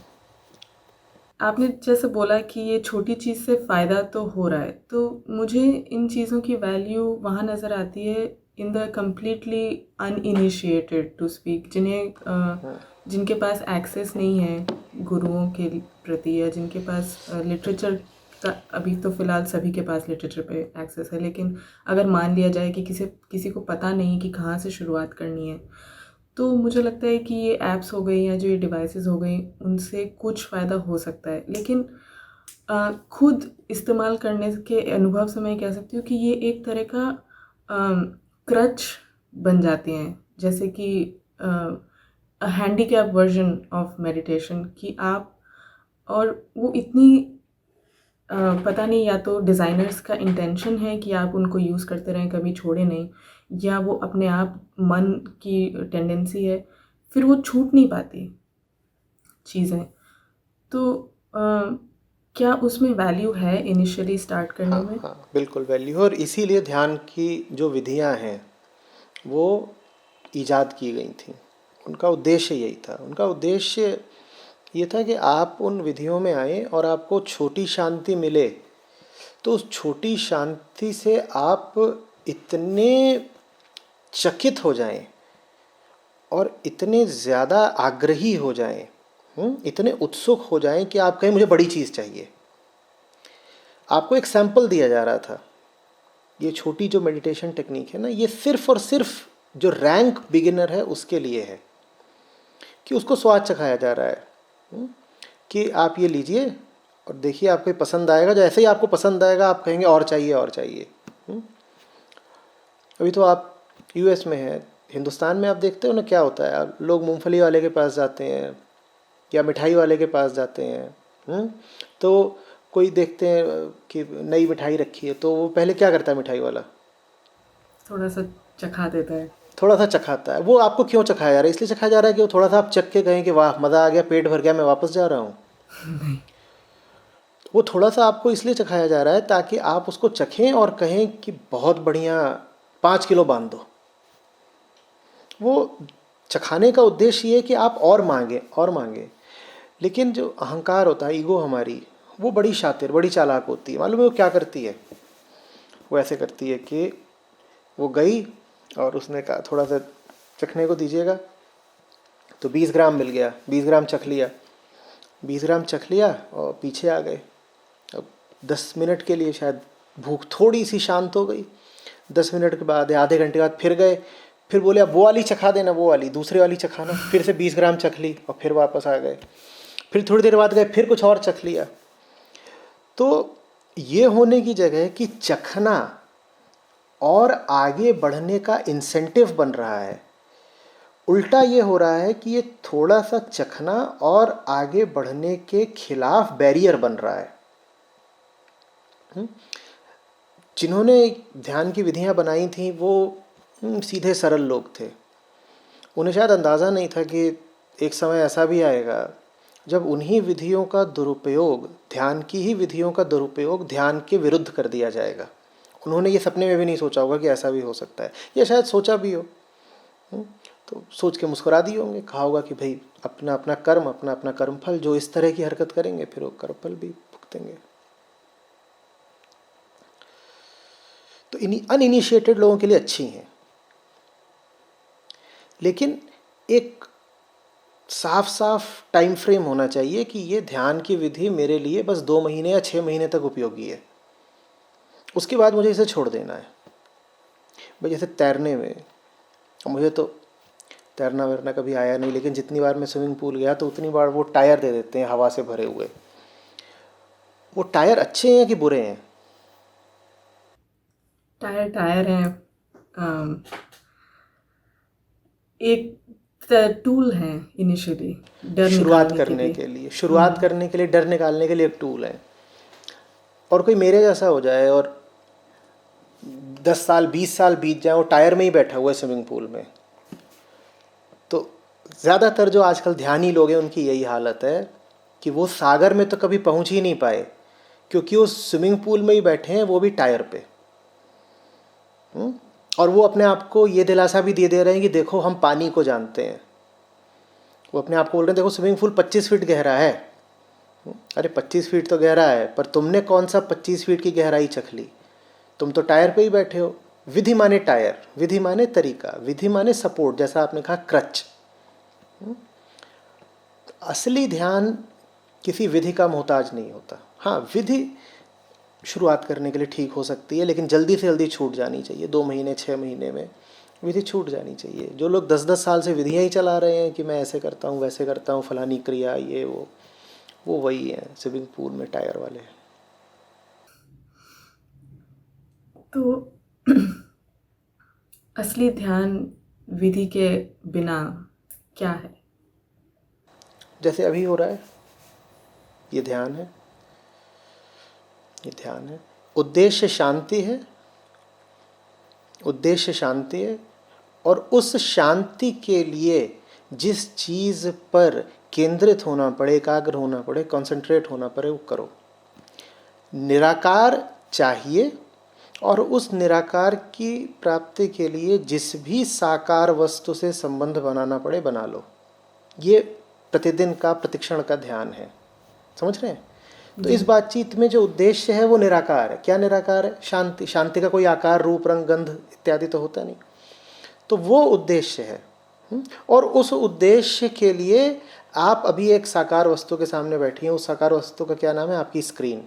आपने जैसे बोला कि ये छोटी चीज़ से फ़ायदा तो हो रहा है, तो मुझे इन चीज़ों की वैल्यू वहाँ नज़र आती है in the completely uninitiated to speak, जिनके पास एक्सेस नहीं है गुरुओं के प्रति, या जिनके पास लिटरेचर का, अभी तो फ़िलहाल सभी के पास लिटरेचर पे एक्सेस है, लेकिन अगर मान लिया जाए कि किसी को पता नहीं कि कहाँ से शुरुआत करनी है, तो मुझे लगता है कि ये ऐप्स हो गई या जो ये डिवाइसेस हो गई, उनसे कुछ फ़ायदा हो सकता है। लेकिन खुद इस्तेमाल करने के अनुभव से मैं कह सकती हूँ कि ये एक तरह का क्रच बन जाते हैं, जैसे कि हैंडीकैप वर्जन ऑफ मेडिटेशन, कि आप, और वो इतनी पता नहीं, या तो डिज़ाइनर्स का इंटेंशन है कि आप उनको यूज़ करते रहें, कभी छोड़े नहीं, या वो अपने आप मन की टेंडेंसी है, फिर वो छूट नहीं पाती चीज़ें। तो क्या उसमें वैल्यू है इनिशियली स्टार्ट करने हाँ में? हाँ, बिल्कुल वैल्यू। और इसीलिए ध्यान की जो विधियाँ हैं वो ईजाद की गई थी। उनका उद्देश्य यही था। उनका उद्देश्य ये था कि आप उन विधियों में आएँ और आपको छोटी शांति मिले, तो उस छोटी शांति से आप इतने चकित हो जाएं और इतने ज़्यादा आग्रही हो जाएं, इतने उत्सुक हो जाएं कि आप कहें मुझे बड़ी चीज़ चाहिए। आपको एक सैंपल दिया जा रहा था। ये छोटी जो मेडिटेशन टेक्निक है ना, ये सिर्फ और सिर्फ जो रैंक बिगिनर है उसके लिए है, कि उसको स्वाद चखाया जा रहा है कि आप ये लीजिए और देखिए आपको ये पसंद आएगा। जैसे ही आपको पसंद आएगा आप कहेंगे और चाहिए और चाहिए। अभी तो आप यूएस में हैं, हिंदुस्तान में आप देखते हो ना क्या होता है, आप लोग मूंगफली वाले के पास जाते हैं या मिठाई वाले के पास जाते हैं। तो कोई देखते हैं कि नई मिठाई रखी है, तो वो पहले क्या करता है मिठाई वाला? थोड़ा सा चखा देता है। थोड़ा सा चखाता है। वो आपको क्यों चखाया जा रहा है? इसलिए चखाया जा रहा है कि वो थोड़ा सा आप चख के कहें कि वाह मज़ा आ गया, पेट भर गया, मैं वापस जा रहा हूँ। वो थोड़ा सा आपको इसलिए चखाया जा रहा है ताकि आप उसको चखें और कहें कि बहुत बढ़िया, 5 किलो बांध दो। वो चखाने का उद्देश्य ये है कि आप और मांगे और मांगे। लेकिन जो अहंकार होता है, ईगो हमारी, वो बड़ी शातिर, बड़ी चालाक होती है। मालूम है वो क्या करती है? वो ऐसे करती है कि वो गई और उसने कहा थोड़ा सा चखने को दीजिएगा, तो 20 ग्राम मिल गया, 20 ग्राम चख लिया, 20 ग्राम चख लिया और पीछे आ गए। अब 10 मिनट के लिए शायद भूख थोड़ी सी शांत हो गई। 10 मिनट के बाद या आधे घंटे बाद फिर गए, फिर बोले अब वो वाली चखा देना, वो वाली दूसरे वाली चखाना। फिर से 20 ग्राम चख ली और फिर वापस आ गए। फिर थोड़ी देर बाद गए, फिर कुछ और चख लिया। तो ये होने की जगह कि चखना और आगे बढ़ने का इंसेंटिव बन रहा है, उल्टा ये हो रहा है कि ये थोड़ा सा चखना और आगे बढ़ने के खिलाफ बैरियर बन रहा है। जिन्होंने ध्यान की विधियां बनाई थी वो सीधे सरल लोग थे। उन्हें शायद अंदाज़ा नहीं था कि एक समय ऐसा भी आएगा जब उन्हीं विधियों का दुरुपयोग, ध्यान की ही विधियों का दुरुपयोग ध्यान के विरुद्ध कर दिया जाएगा। उन्होंने ये सपने में भी नहीं सोचा होगा कि ऐसा भी हो सकता है, या शायद सोचा भी हो। तो सोच के मुस्कुरा दिए होंगे, कहा होगा कि भाई अपना अपना कर्म, अपना अपना कर्मफल, जो इस तरह की हरकत करेंगे फिर वो कर्मफल भी भुगतेंगे। तो अनइनिशिएटेड लोगों के लिए अच्छी हैं, लेकिन एक साफ साफ टाइम फ्रेम होना चाहिए कि ये ध्यान की विधि मेरे लिए बस 2 महीने या 6 महीने तक उपयोगी है, उसके बाद मुझे इसे छोड़ देना है। भाई जैसे तैरने में, मुझे तो तैरना वैरना कभी आया नहीं, लेकिन जितनी बार मैं स्विमिंग पूल गया तो उतनी बार वो टायर दे देते हैं हवा से भरे हुए। वो टायर अच्छे हैं कि बुरे हैं? टायर हैं, एक टूल है इनिशियली डर शुरुआत निकालने करने लिए। के लिए, शुरुआत करने के लिए, डर निकालने के लिए एक टूल है। और कोई मेरे जैसा हो जाए और 10 साल 20 साल बीत जाए, वो टायर में ही बैठा हुआ है स्विमिंग पूल में, तो ज़्यादातर जो आजकल ध्यानी लोग हैं उनकी यही हालत है कि वो सागर में तो कभी पहुंच ही नहीं पाए, क्योंकि वो स्विमिंग पूल में ही बैठे हैं, वो भी टायर पे। और वो अपने आप को ये दिलासा भी दे रहे हैं कि देखो हम पानी को जानते हैं। वो अपने आप को बोल रहे हैं देखो स्विमिंग पूल 25 फीट गहरा है। अरे 25 फीट तो गहरा है, पर तुमने कौन सा 25 फीट की गहराई चख ली? तुम तो टायर पे ही बैठे हो। विधि माने टायर, विधि माने तरीका, विधि माने सपोर्ट, जैसा आपने कहा क्रच। असली ध्यान किसी विधि का मोहताज नहीं होता। हाँ, विधि शुरुआत करने के लिए ठीक हो सकती है, लेकिन जल्दी से जल्दी छूट जानी चाहिए। 2 महीने 6 महीने में विधि छूट जानी चाहिए। जो लोग 10-10 साल से विधियाँ ही चला रहे हैं कि मैं ऐसे करता हूँ, वैसे करता हूँ, फलानी क्रिया, ये वो वही है स्विमिंग पूल में टायर वाले। तो असली ध्यान विधि के बिना क्या है? जैसे अभी हो रहा है, ये ध्यान है, ये ध्यान है। उद्देश्य शांति है, उद्देश्य शांति है, और उस शांति के लिए जिस चीज़ पर केंद्रित होना पड़े, एकाग्र होना पड़े, कंसंट्रेट होना पड़े, वो करो। निराकार चाहिए, और उस निराकार की प्राप्ति के लिए जिस भी साकार वस्तु से संबंध बनाना पड़े बना लो। ये प्रतिदिन का, प्रतिक्षण का ध्यान है। समझ रहे हैं? तो इस बातचीत में जो उद्देश्य है वो निराकार है। क्या निराकार है? शांति। शांति का कोई आकार, रूप, रंग, गंध इत्यादि तो होता नहीं। तो वो उद्देश्य है। और उस उद्देश्य के लिए आप अभी एक साकार वस्तु के सामने बैठी हैं। उस साकार वस्तु का क्या नाम है? आपकी स्क्रीन।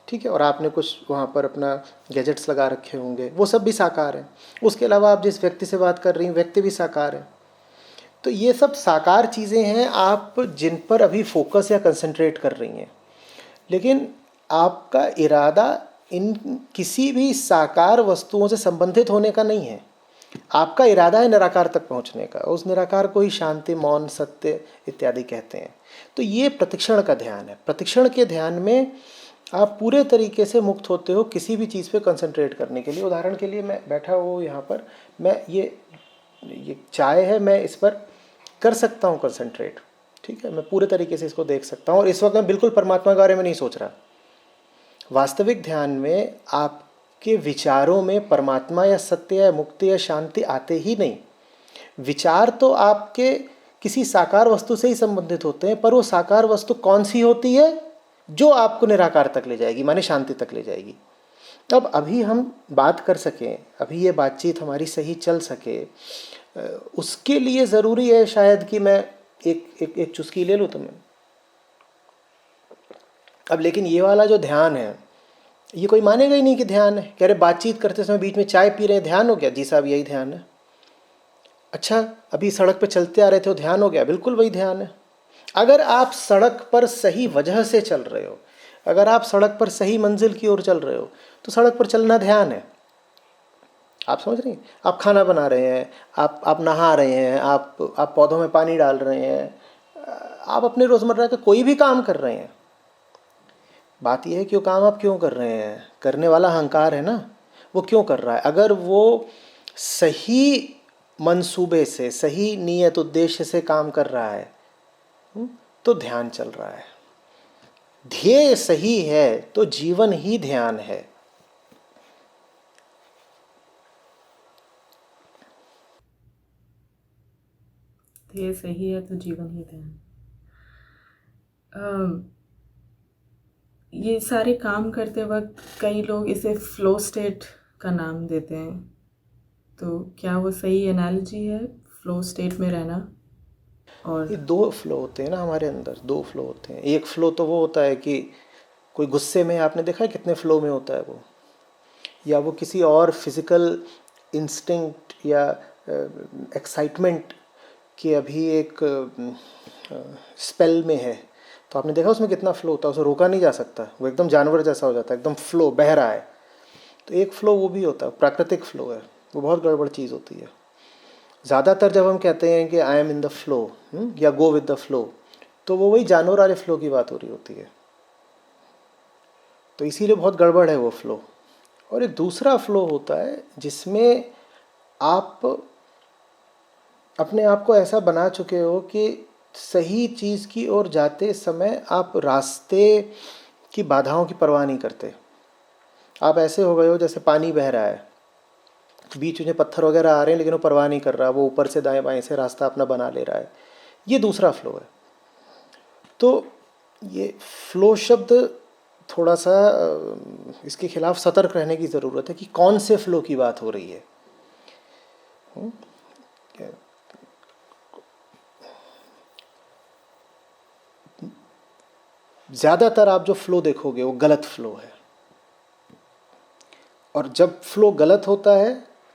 ठीक है, और आपने कुछ वहाँ पर अपना गैजेट्स लगा रखे होंगे, वो सब भी साकार है। उसके अलावा आप जिस व्यक्ति से बात कर रही हैं, व्यक्ति भी साकार है। तो ये सब साकार चीज़ें हैं, आप जिन पर अभी फोकस या कंसंट्रेट कर रही हैं। लेकिन आपका इरादा इन किसी भी साकार वस्तुओं से संबंधित होने का नहीं है। आपका इरादा है निराकार तक पहुंचने का। उस निराकार को ही शांति, मौन, सत्य इत्यादि कहते हैं। तो ये प्रतिक्षण का ध्यान है। प्रतिक्षण के ध्यान में आप पूरे तरीके से मुक्त होते हो किसी भी चीज़ पे कंसंट्रेट करने के लिए। उदाहरण के लिए मैं बैठा हूँ यहाँ पर, मैं ये चाय है, मैं इस पर कर सकता हूँ कंसंट्रेट। ठीक है, मैं पूरे तरीके से इसको देख सकता हूँ, और इस वक्त मैं बिल्कुल परमात्मा के बारे में नहीं सोच रहा। वास्तविक ध्यान में आपके विचारों में परमात्मा या सत्य या मुक्ति या शांति आते ही नहीं। विचार तो आपके किसी साकार वस्तु से ही संबंधित होते हैं, पर वो साकार वस्तु कौन सी होती है? जो आपको निराकार तक ले जाएगी, माने शांति तक ले जाएगी। तब अभी हम बात कर सकें, अभी ये बातचीत हमारी सही चल सके, उसके लिए ज़रूरी है शायद कि मैं एक चुस्की ले लूँ तो मैं अब। लेकिन ये वाला जो ध्यान है, ये कोई मानेगा ही नहीं कि ध्यान है। कह रहे बातचीत करते समय बीच में चाय पी रहे हैं, ध्यान हो गया? जी साहब, यही ध्यान है। अच्छा, अभी सड़क पे चलते आ रहे थे, वो ध्यान हो गया? बिल्कुल वही ध्यान है। अगर आप सड़क पर सही वजह से चल रहे हो, अगर आप सड़क पर सही मंजिल की ओर चल रहे हो, तो सड़क पर चलना ध्यान है। आप समझ रहे हैं? आप खाना बना रहे हैं, आप नहा रहे हैं, आप पौधों में पानी डाल रहे हैं, आप अपने रोज़मर्रा का कोई भी काम कर रहे हैं। बात यह है कि वो काम आप क्यों कर रहे हैं? करने वाला अहंकार है ना, वो क्यों कर रहा है? अगर वो सही मंसूबे से, सही नियत उद्देश्य से काम कर रहा है, तो ध्यान चल रहा है। ध्येय सही है तो जीवन ही ध्यान है। ध्येय सही है तो जीवन ही ध्यान। ये सारे काम करते वक्त कई लोग इसे फ्लो स्टेट का नाम देते हैं, तो क्या वो सही एनालॉजी है, फ्लो स्टेट में रहना? और ये 2 फ्लो होते हैं ना हमारे अंदर, 2 फ्लो होते हैं। एक फ्लो तो वो होता है कि कोई गुस्से में, आपने देखा है कितने फ्लो में होता है वो, या वो किसी और फिजिकल इंस्टिंक्ट या एक्साइटमेंट के अभी एक स्पेल में है, तो आपने देखा उसमें कितना फ्लो होता है, उसे रोका नहीं जा सकता, वो एकदम जानवर जैसा हो जाता है, एकदम फ्लो बह रहा है। तो एक फ्लो वो भी होता है, प्राकृतिक फ्लो है, वो बहुत गड़बड़ चीज़ होती है। ज़्यादातर जब हम कहते हैं कि I am in the flow या गो विद द फ्लो, तो वो वही जानवर वाले फ्लो की बात हो रही होती है। तो इसीलिए बहुत गड़बड़ है वो फ्लो। और एक दूसरा फ्लो होता है जिसमें आप अपने आप को ऐसा बना चुके हो कि सही चीज़ की ओर जाते समय आप रास्ते की बाधाओं की परवाह नहीं करते। आप ऐसे हो गए हो जैसे पानी बह रहा है, बीच में पत्थर वगैरह आ रहे हैं, लेकिन वो परवाह नहीं कर रहा, वो ऊपर से दाएं बाएं से रास्ता अपना बना ले रहा है। ये दूसरा फ्लो है। तो ये फ्लो शब्द थोड़ा सा इसके खिलाफ सतर्क रहने की ज़रूरत है कि कौन से फ्लो की बात हो रही है। ज़्यादातर आप जो फ्लो देखोगे वो गलत फ्लो है, और जब फ्लो गलत होता है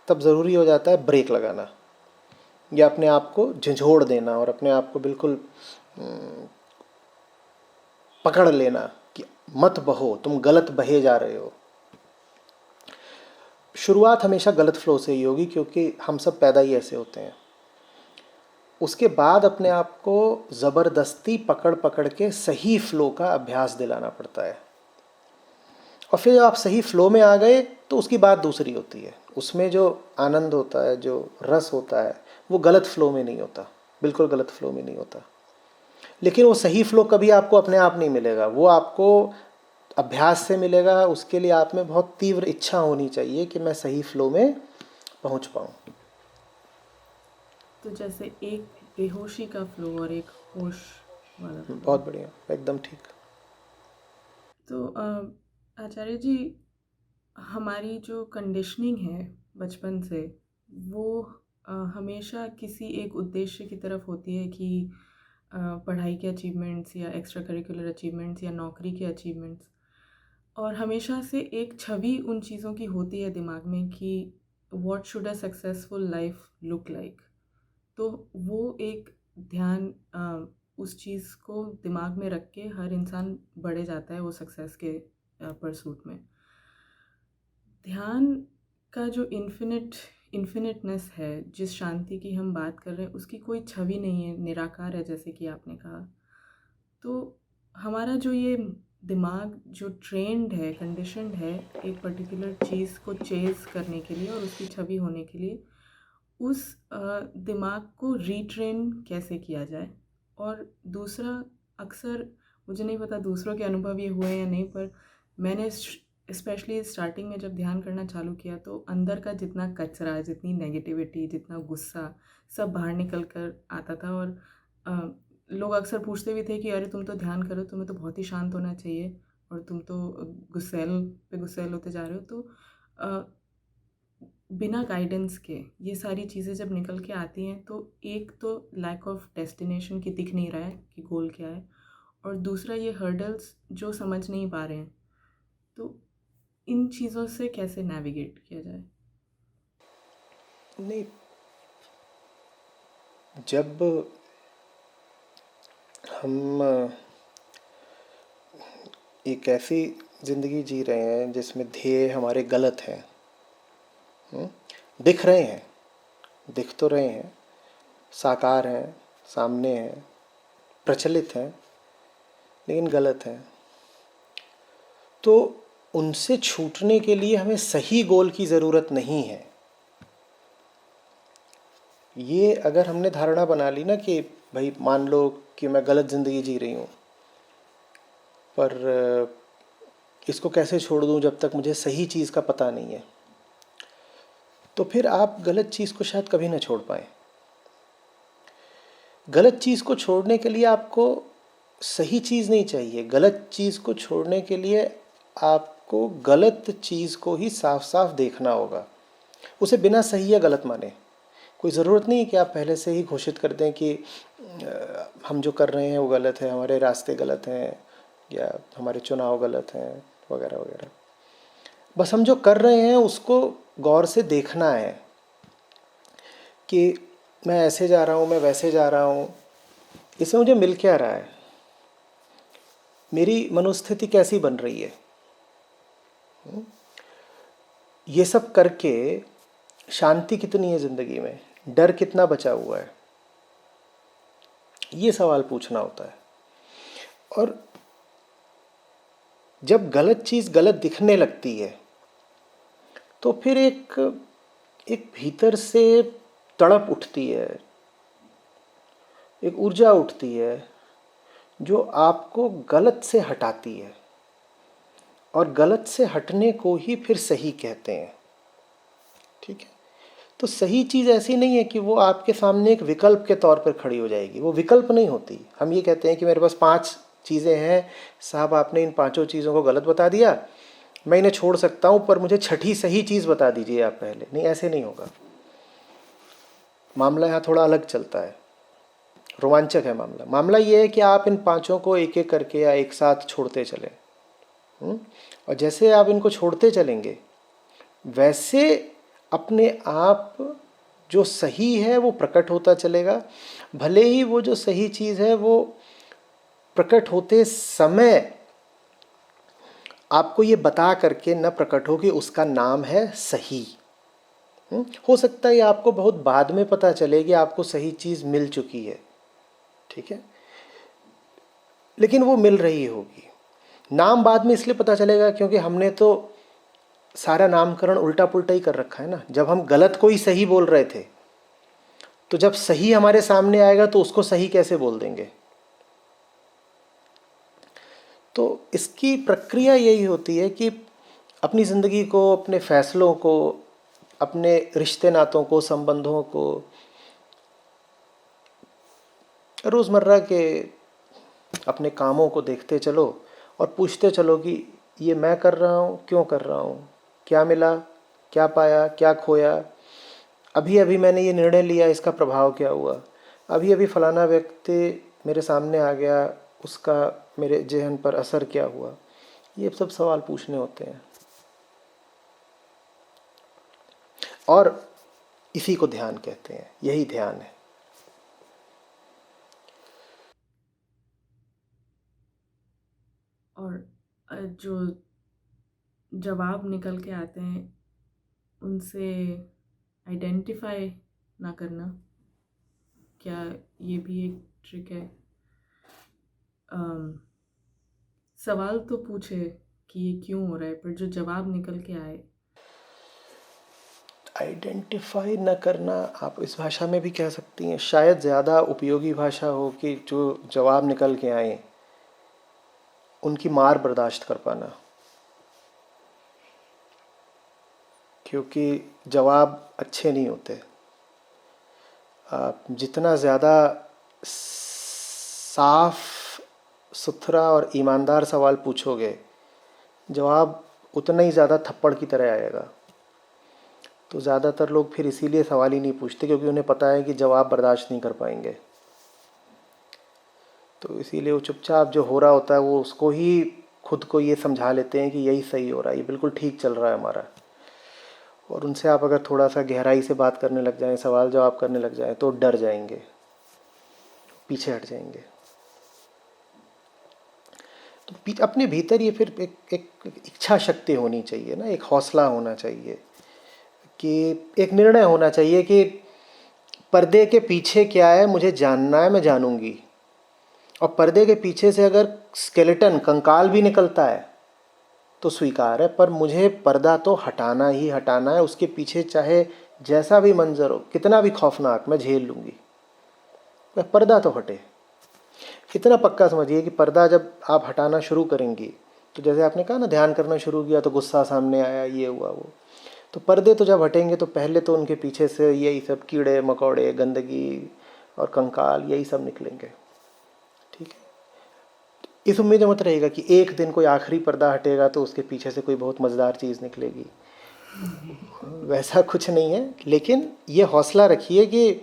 तब ज़रूरी हो जाता है ब्रेक लगाना या अपने आप को झंझोड़ देना और अपने आप को बिल्कुल पकड़ लेना कि मत बहो, तुम गलत बहे जा रहे हो। शुरुआत हमेशा गलत फ्लो से ही होगी क्योंकि हम सब पैदा ही ऐसे होते हैं। उसके बाद अपने आप को ज़बरदस्ती पकड़ पकड़ के सही फ्लो का अभ्यास दिलाना पड़ता है, और फिर जब आप सही फ्लो में आ गए तो उसकी बात दूसरी होती है। उसमें जो आनंद होता है, जो रस होता है, वो गलत फ्लो में नहीं होता, बिल्कुल गलत फ्लो में नहीं होता। लेकिन वो सही फ्लो कभी आपको अपने आप नहीं मिलेगा, वो आपको अभ्यास से मिलेगा। उसके लिए आप में बहुत तीव्र इच्छा होनी चाहिए कि मैं सही फ्लो में पहुंच पाऊं। तो जैसे एक बेहोशी का फ्लो और एक होश वाला फ्लो। बहुत बढ़िया, एकदम ठीक। तो आचार्य जी, हमारी जो कंडीशनिंग है बचपन से, वो हमेशा किसी एक उद्देश्य की तरफ होती है कि पढ़ाई के अचीवमेंट्स या एक्स्ट्रा करिकुलर अचीवमेंट्स या नौकरी के अचीवमेंट्स, और हमेशा से एक छवि उन चीज़ों की होती है दिमाग में कि what should a successful life look like. तो वो एक ध्यान उस चीज़ को दिमाग में रख के हर इंसान बढ़े जाता है वो सक्सेस के परसूट में। ध्यान का जो इन्फिनिटनेस है, जिस शांति की हम बात कर रहे हैं, उसकी कोई छवि नहीं है, निराकार है जैसे कि आपने कहा। तो हमारा जो ये दिमाग जो ट्रेंड है, कंडीशनड है एक पर्टिकुलर चीज़ को चेज़ करने के लिए और उसकी छवि होने के लिए, उस दिमाग को रीट्रेन कैसे किया जाए। और दूसरा, अक्सर मुझे नहीं पता दूसरों के अनुभव ये हुए या नहीं, पर मैंने स्पेशली स्टार्टिंग में जब ध्यान करना चालू किया तो अंदर का जितना कचरा, जितनी नेगेटिविटी, जितना गुस्सा, सब बाहर निकल कर आता था। और लोग अक्सर पूछते भी थे कि अरे तुम तो ध्यान करो, तुम्हें तो बहुत ही शांत होना चाहिए और तुम तो गुस्सैल पे गुस्सैल होते जा रहे हो। तो बिना गाइडेंस के ये सारी चीज़ें जब निकल के आती हैं तो एक तो लैक ऑफ डेस्टिनेशन की दिख नहीं रहा है कि गोल क्या है, और दूसरा ये हर्डल्स जो समझ नहीं पा रहे हैं। तो इन चीज़ों से कैसे नेविगेट किया जाए? नहीं, जब हम एक ऐसी ज़िंदगी जी रहे हैं जिसमें ध्येय हमारे गलत हैं, दिख रहे हैं, दिख तो रहे हैं, साकार हैं, सामने हैं, प्रचलित हैं, लेकिन गलत हैं, तो उनसे छूटने के लिए हमें सही गोल की ज़रूरत नहीं है। ये अगर हमने धारणा बना ली ना कि भाई मान लो कि मैं गलत ज़िंदगी जी रही हूँ, पर इसको कैसे छोड़ दूँ जब तक मुझे सही चीज़ का पता नहीं है, तो फिर आप गलत चीज़ को शायद कभी ना छोड़ पाएँ। गलत चीज़ को छोड़ने के लिए आपको सही चीज़ नहीं चाहिए। गलत चीज़ को छोड़ने के लिए आपको गलत चीज़ को ही साफ साफ देखना होगा, उसे बिना सही या गलत माने। कोई ज़रूरत नहीं है कि आप पहले से ही घोषित कर दें कि हम जो कर रहे हैं वो गलत है, हमारे रास्ते गलत हैं या हमारे चुनाव गलत हैं वगैरह वगैरह। बस हम जो कर रहे हैं उसको गौर से देखना है कि मैं ऐसे जा रहा हूँ, मैं वैसे जा रहा हूँ, इससे मुझे मिल क्या रहा है, मेरी मनोस्थिति कैसी बन रही है। ये सब करके शांति कितनी है ज़िंदगी में, डर कितना बचा हुआ है, ये सवाल पूछना होता है। और जब गलत चीज़ गलत दिखने लगती है तो फिर एक भीतर से तड़प उठती है, एक ऊर्जा उठती है जो आपको गलत से हटाती है, और गलत से हटने को ही फिर सही कहते हैं। ठीक है, तो सही चीज़ ऐसी नहीं है कि वो आपके सामने एक विकल्प के तौर पर खड़ी हो जाएगी, वो विकल्प नहीं होती। हम ये कहते हैं कि मेरे पास 5 चीज़ें हैं, साहब आपने इन 5 चीज़ों को गलत बता दिया, मैं इन्हें छोड़ सकता हूँ पर मुझे छठी सही चीज़ बता दीजिए आप पहले। नहीं, ऐसे नहीं होगा। मामला यहाँ थोड़ा अलग चलता है, रोमांचक है मामला। मामला ये है कि आप इन 5 को एक एक करके या एक साथ छोड़ते चलें। और जैसे आप इनको छोड़ते चलेंगे वैसे अपने आप जो सही है वो प्रकट होता चलेगा। भले ही वो जो सही चीज़ है वो प्रकट होते समय आपको ये बता करके न प्रकट हो कि उसका नाम है सही। हो सकता है आपको बहुत बाद में पता चले कि आपको सही चीज़ मिल चुकी है, ठीक है, लेकिन वो मिल रही होगी। नाम बाद में इसलिए पता चलेगा क्योंकि हमने तो सारा नामकरण उल्टा पुल्टा ही कर रखा है ना। जब हम गलत को ही सही बोल रहे थे तो जब सही हमारे सामने आएगा तो उसको सही कैसे बोल देंगे। तो इसकी प्रक्रिया यही होती है कि अपनी ज़िंदगी को, अपने फैसलों को, अपने रिश्ते नातों को, संबंधों को, रोज़मर्रा के अपने कामों को देखते चलो और पूछते चलो कि ये मैं कर रहा हूँ, क्यों कर रहा हूँ, क्या मिला, क्या पाया, क्या खोया, अभी अभी मैंने ये निर्णय लिया, इसका प्रभाव क्या हुआ, अभी अभी फलाना व्यक्ति मेरे सामने आ गया, उसका मेरे ज़हन पर असर क्या हुआ। ये सब सवाल पूछने होते हैं और इसी को ध्यान कहते हैं। यही ध्यान है। और जो जवाब निकल के आते हैं उनसे आइडेंटिफाई ना करना, क्या ये भी एक ट्रिक है? सवाल तो पूछे कि ये क्यों हो रहा है, पर जो जवाब निकल के आए। आइडेंटिफाई न करना आप इस भाषा में भी कह सकती हैं, शायद ज़्यादा उपयोगी भाषा हो कि जो जवाब निकल के आए उनकी मार बर्दाश्त कर पाना। क्योंकि जवाब अच्छे नहीं होते। आप जितना ज़्यादा साफ सुथरा और ईमानदार सवाल पूछोगे जवाब उतना ही ज़्यादा थप्पड़ की तरह आएगा। तो ज़्यादातर लोग फिर इसीलिए सवाल ही नहीं पूछते क्योंकि उन्हें पता है कि जवाब बर्दाश्त नहीं कर पाएंगे। तो इसीलिए वो चुपचाप जो हो रहा होता है वो उसको ही खुद को ये समझा लेते हैं कि यही सही हो रहा है, ये बिल्कुल ठीक चल रहा है हमारा। और उनसे आप अगर थोड़ा सा गहराई से बात करने लग जाएं, सवाल जवाब करने लग जाएं तो डर जाएंगे, पीछे हट जाएंगे। तो अपने भीतर ये फिर एक इच्छा शक्ति होनी चाहिए ना, एक हौसला होना चाहिए कि एक निर्णय होना चाहिए कि पर्दे के पीछे क्या है मुझे जानना है, मैं जानूंगी। और पर्दे के पीछे से अगर स्केलेटन, कंकाल भी निकलता है तो स्वीकार है, पर मुझे पर्दा तो हटाना ही हटाना है। उसके पीछे चाहे जैसा भी मंजर हो, कितना भी खौफनाक, मैं झेल लूँगी, मैं पर्दा तो हटे। इतना पक्का समझिए कि पर्दा जब आप हटाना शुरू करेंगी तो जैसे आपने कहा ना, ध्यान करना शुरू किया तो गुस्सा सामने आया, ये हुआ वो, तो पर्दे तो जब हटेंगे तो पहले तो उनके पीछे से यही सब कीड़े मकोड़े, गंदगी और कंकाल, यही सब निकलेंगे। ठीक है, इस उम्मीद में मत रहेगा कि एक दिन कोई आखिरी पर्दा हटेगा तो उसके पीछे से कोई बहुत मज़ेदार चीज़ निकलेगी। वैसा कुछ नहीं है, लेकिन ये हौसला रखिए कि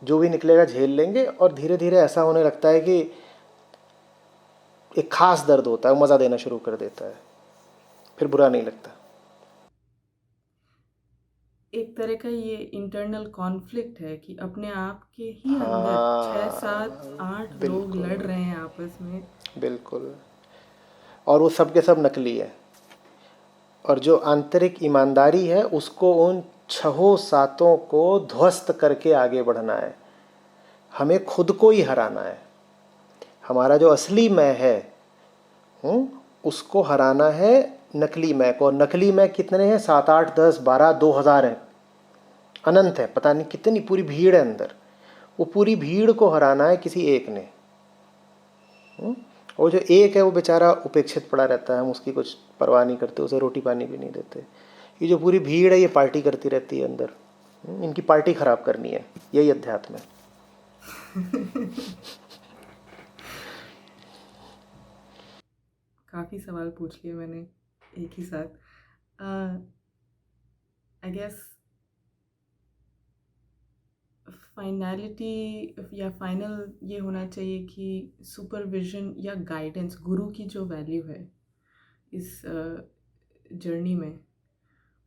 जो भी निकलेगा झेल लेंगे। और धीरे धीरे ऐसा होने लगता है कि एक खास दर्द होता है, मज़ा देना शुरू कर देता है, फिर बुरा नहीं लगता। एक तरह का ये इंटरनल कॉन्फ्लिक्ट है कि अपने आप के ही अंदर 6, 7, 8 लोग लड़ रहे हैं आपस में। बिल्कुल, और वो सब के सब नकली है। और जो आंतरिक ईमानदारी है उसको उन 6 को ध्वस्त करके आगे बढ़ना है। हमें खुद को ही हराना है। हमारा जो असली मैं है उसको हराना है नकली मैं को। और नकली मैं कितने हैं? 7, 8, 10, 12, 2000 हैं, अनंत है, पता नहीं कितनी पूरी भीड़ है अंदर। वो पूरी भीड़ को हराना है किसी एक ने। और जो एक है वो बेचारा उपेक्षित पड़ा रहता है, हम उसकी कुछ परवाह नहीं करते, उसे रोटी पानी भी नहीं देते। ये जो पूरी भीड़ है ये पार्टी करती रहती है अंदर, इनकी पार्टी खराब करनी है, यही अध्यात्म है। काफ़ी सवाल पूछ लिए मैंने एक ही साथ। आई गेस फाइनैलिटी या फाइनल ये होना चाहिए कि सुपरविज़न या गाइडेंस, गुरु की जो वैल्यू है इस जर्नी में,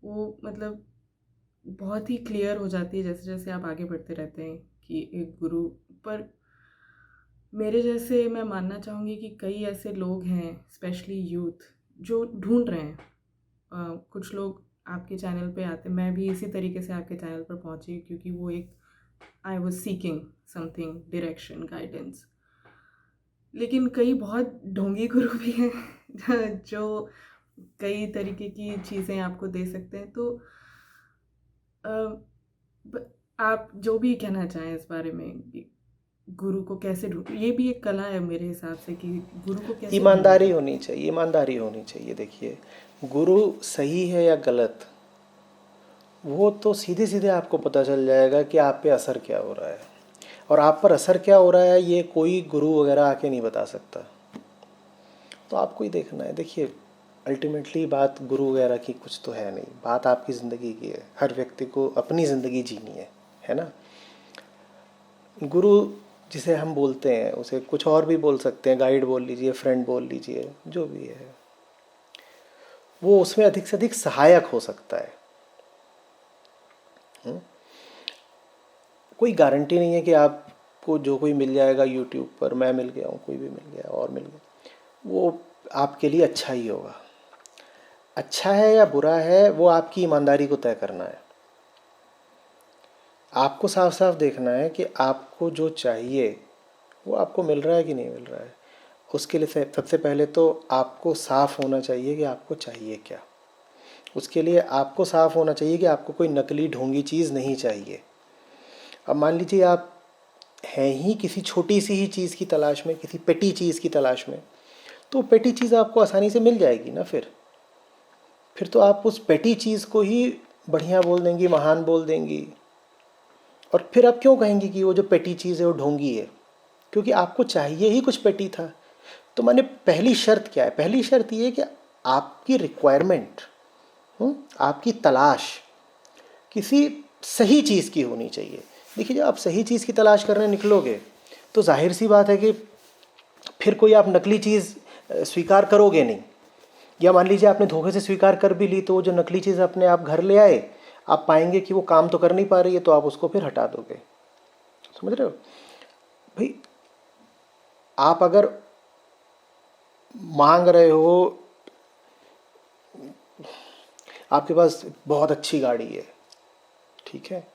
वो मतलब बहुत ही क्लियर हो जाती है जैसे जैसे आप आगे बढ़ते रहते हैं कि एक गुरु पर मेरे जैसे, मैं मानना चाहूँगी कि कई ऐसे लोग हैं, स्पेशली यूथ, जो ढूंढ रहे हैं। कुछ लोग आपके चैनल पे आते, मैं भी इसी तरीके से आपके चैनल पर पहुँची क्योंकि वो एक I was seeking something, direction, guidance. लेकिन कई बहुत ढोंगी गुरु भी हैं जो कई तरीके की चीज़ें आपको दे सकते हैं। तो अ, आप जो भी कहना चाहें इस बारे में कि गुरु को कैसे ढूंढ, ये भी एक कला है मेरे हिसाब से कि गुरु को कैसे ढूंढा ईमानदारी जाए। होनी चाहिए, ईमानदारी होनी चाहिए। देखिए, गुरु सही है या गलत, वो तो सीधे सीधे आपको पता चल जाएगा कि आप पे असर क्या हो रहा है। और आप पर असर क्या हो रहा है ये कोई गुरु वगैरह आके नहीं बता सकता। तो आपको ही देखना है। देखिए, अल्टीमेटली बात गुरु वगैरह की कुछ तो है नहीं, बात आपकी ज़िंदगी की है। हर व्यक्ति को अपनी ज़िंदगी जीनी है ना। गुरु जिसे हम बोलते हैं उसे कुछ और भी बोल सकते हैं, गाइड बोल लीजिए, फ्रेंड बोल लीजिए, जो भी है, वो उसमें अधिक से अधिक सहायक हो सकता है। कोई गारंटी नहीं है कि आपको जो कोई मिल जाएगा यूट्यूब पर, मैं मिल गया हूँ, कोई भी मिल गया और मिल गया, वो आपके लिए अच्छा ही होगा। अच्छा है या बुरा है वो आपकी ईमानदारी को तय करना है। आपको साफ साफ देखना है कि आपको जो चाहिए वो आपको मिल रहा है कि नहीं मिल रहा है। उसके लिए सबसे पहले तो आपको साफ होना चाहिए कि आपको चाहिए क्या। उसके लिए आपको साफ होना चाहिए कि आपको कोई नकली ढोंगी चीज़ नहीं चाहिए। अब मान लीजिए आप हैं ही किसी छोटी सी ही चीज़ की तलाश में, किसी पेटी चीज़ की तलाश में, तो पेटी चीज़ आपको आसानी से मिल जाएगी ना। फिर तो आप उस पेटी चीज़ को ही बढ़िया बोल देंगी, महान बोल देंगी। और फिर आप क्यों कहेंगी कि वो जो पेटी चीज़ है वो ढोंगी है? क्योंकि आपको चाहिए ही कुछ पेटी था। तो मैंने पहली शर्त क्या है? पहली शर्त ये है कि आपकी रिक्वायरमेंट, आपकी तलाश किसी सही चीज़ की होनी चाहिए। देखिए, जब आप सही चीज़ की तलाश करने निकलोगे तो जाहिर सी बात है कि फिर कोई आप नकली चीज़ स्वीकार करोगे नहीं। या मान लीजिए आपने धोखे से स्वीकार कर भी ली, तो वो जो नकली चीज़ अपने आप घर ले आए, आप पाएंगे कि वो काम तो कर नहीं पा रही है, तो आप उसको फिर हटा दोगे। समझ रहे हो भाई? आप अगर मांग रहे हो, आपके पास बहुत अच्छी गाड़ी है, ठीक है,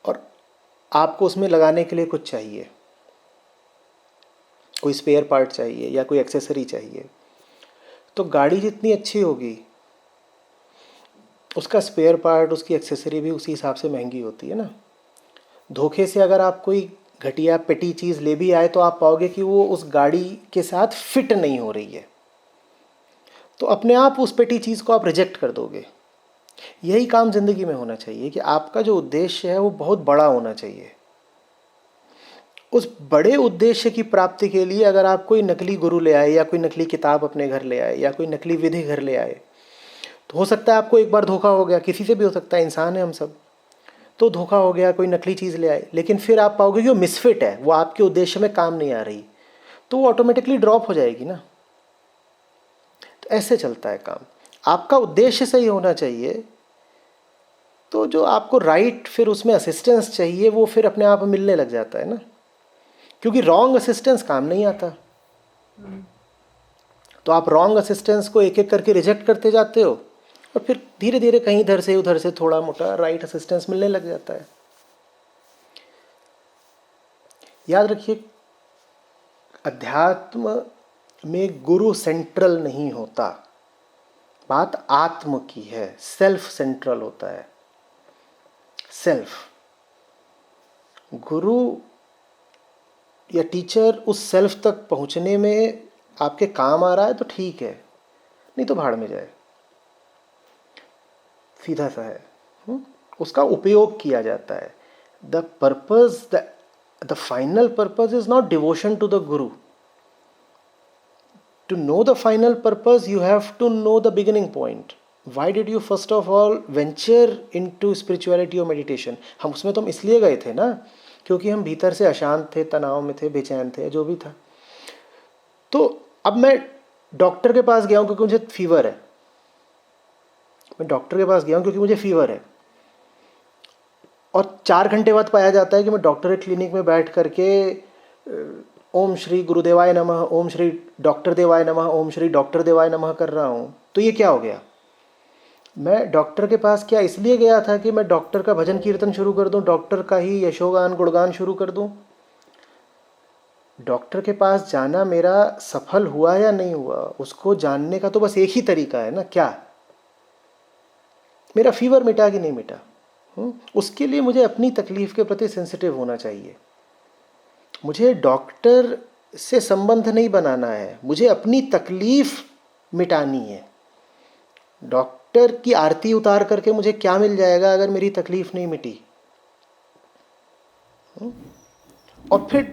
और आपको उसमें लगाने के लिए कुछ चाहिए, कोई स्पेयर पार्ट चाहिए या कोई एक्सेसरी चाहिए, तो गाड़ी जितनी अच्छी होगी उसका स्पेयर पार्ट, उसकी एक्सेसरी भी उसी हिसाब से महंगी होती है ना। धोखे से अगर आप कोई घटिया पेटी चीज़ ले भी आए तो आप पाओगे कि वो उस गाड़ी के साथ फिट नहीं हो रही है, तो अपने आप उस पेटी चीज़ को आप रिजेक्ट कर दोगे। यही काम ज़िंदगी में होना चाहिए कि आपका जो उद्देश्य है वो बहुत बड़ा होना चाहिए। उस बड़े उद्देश्य की प्राप्ति के लिए अगर आप कोई नकली गुरु ले आए या कोई नकली किताब अपने घर ले आए या कोई नकली विधि घर ले आए, तो हो सकता है आपको एक बार धोखा हो गया, किसी से भी हो सकता है, इंसान है हम सब, तो धोखा हो गया, कोई नकली चीज़ ले आए, लेकिन फिर आप पाओगे कि वो मिसफिट है, वो आपके उद्देश्य में काम नहीं आ रही, तो वो ऑटोमेटिकली ड्रॉप हो जाएगी ना। तो ऐसे चलता है काम। आपका उद्देश्य सही होना चाहिए, तो जो आपको राइट फिर उसमें असिस्टेंस चाहिए वो फिर अपने आप मिलने लग जाता है ना, क्योंकि रॉन्ग असिस्टेंस काम नहीं आता। तो आप रॉन्ग असिस्टेंस को एक एक करके रिजेक्ट करते जाते हो और फिर धीरे धीरे कहीं इधर से उधर से थोड़ा मोटा राइट असिस्टेंस मिलने लग जाता है। याद रखिए, अध्यात्म में गुरु सेंट्रल नहीं होता, बात आत्म की है, सेल्फ सेंट्रल होता है। सेल्फ, गुरु या टीचर उस सेल्फ तक पहुंचने में आपके काम आ रहा है तो ठीक है, नहीं तो भाड़ में जाए, सीधा सा है। उसका उपयोग किया जाता है। The purpose, the final purpose is not devotion to the guru, To know the final purpose, you have to know the beginning point. Why did you first of all venture into spirituality or meditation? हम उसमें तो हम इसलिए गए थे ना, क्योंकि हम भीतर से अशांत थे, तनाव में थे, बेचैन थे, जो भी था. तो अब मैं डॉक्टर के पास गया हूँ क्योंकि मुझे फीवर है. मैं डॉक्टर के पास गया हूँ क्योंकि मुझे फीवर है, और 4 घंटे बाद पाया जाता है कि मैं डॉक्टर के क्लिनिक में बैठ करके ओम श्री गुरुदेवाय नमः, ओम श्री डॉक्टर देवाय नमः, ओम श्री डॉक्टर देवाय नमः कर रहा हूँ. तो ये क्या हो गया? मैं डॉक्टर के पास क्या इसलिए गया था कि मैं डॉक्टर का भजन कीर्तन शुरू कर दूं, डॉक्टर का ही यशोगान गुणगान शुरू कर दूं? डॉक्टर के पास जाना मेरा सफल हुआ या नहीं हुआ, उसको जानने का तो बस एक ही तरीका है ना, क्या मेरा फीवर मिटा कि नहीं मिटा. उसके लिए मुझे अपनी तकलीफ़ के प्रति सेंसिटिव होना चाहिए. मुझे डॉक्टर से संबंध नहीं बनाना है, मुझे अपनी तकलीफ़ मिटानी है. डॉक्टर की आरती उतार करके मुझे क्या मिल जाएगा अगर मेरी तकलीफ़ नहीं मिटी? और फिर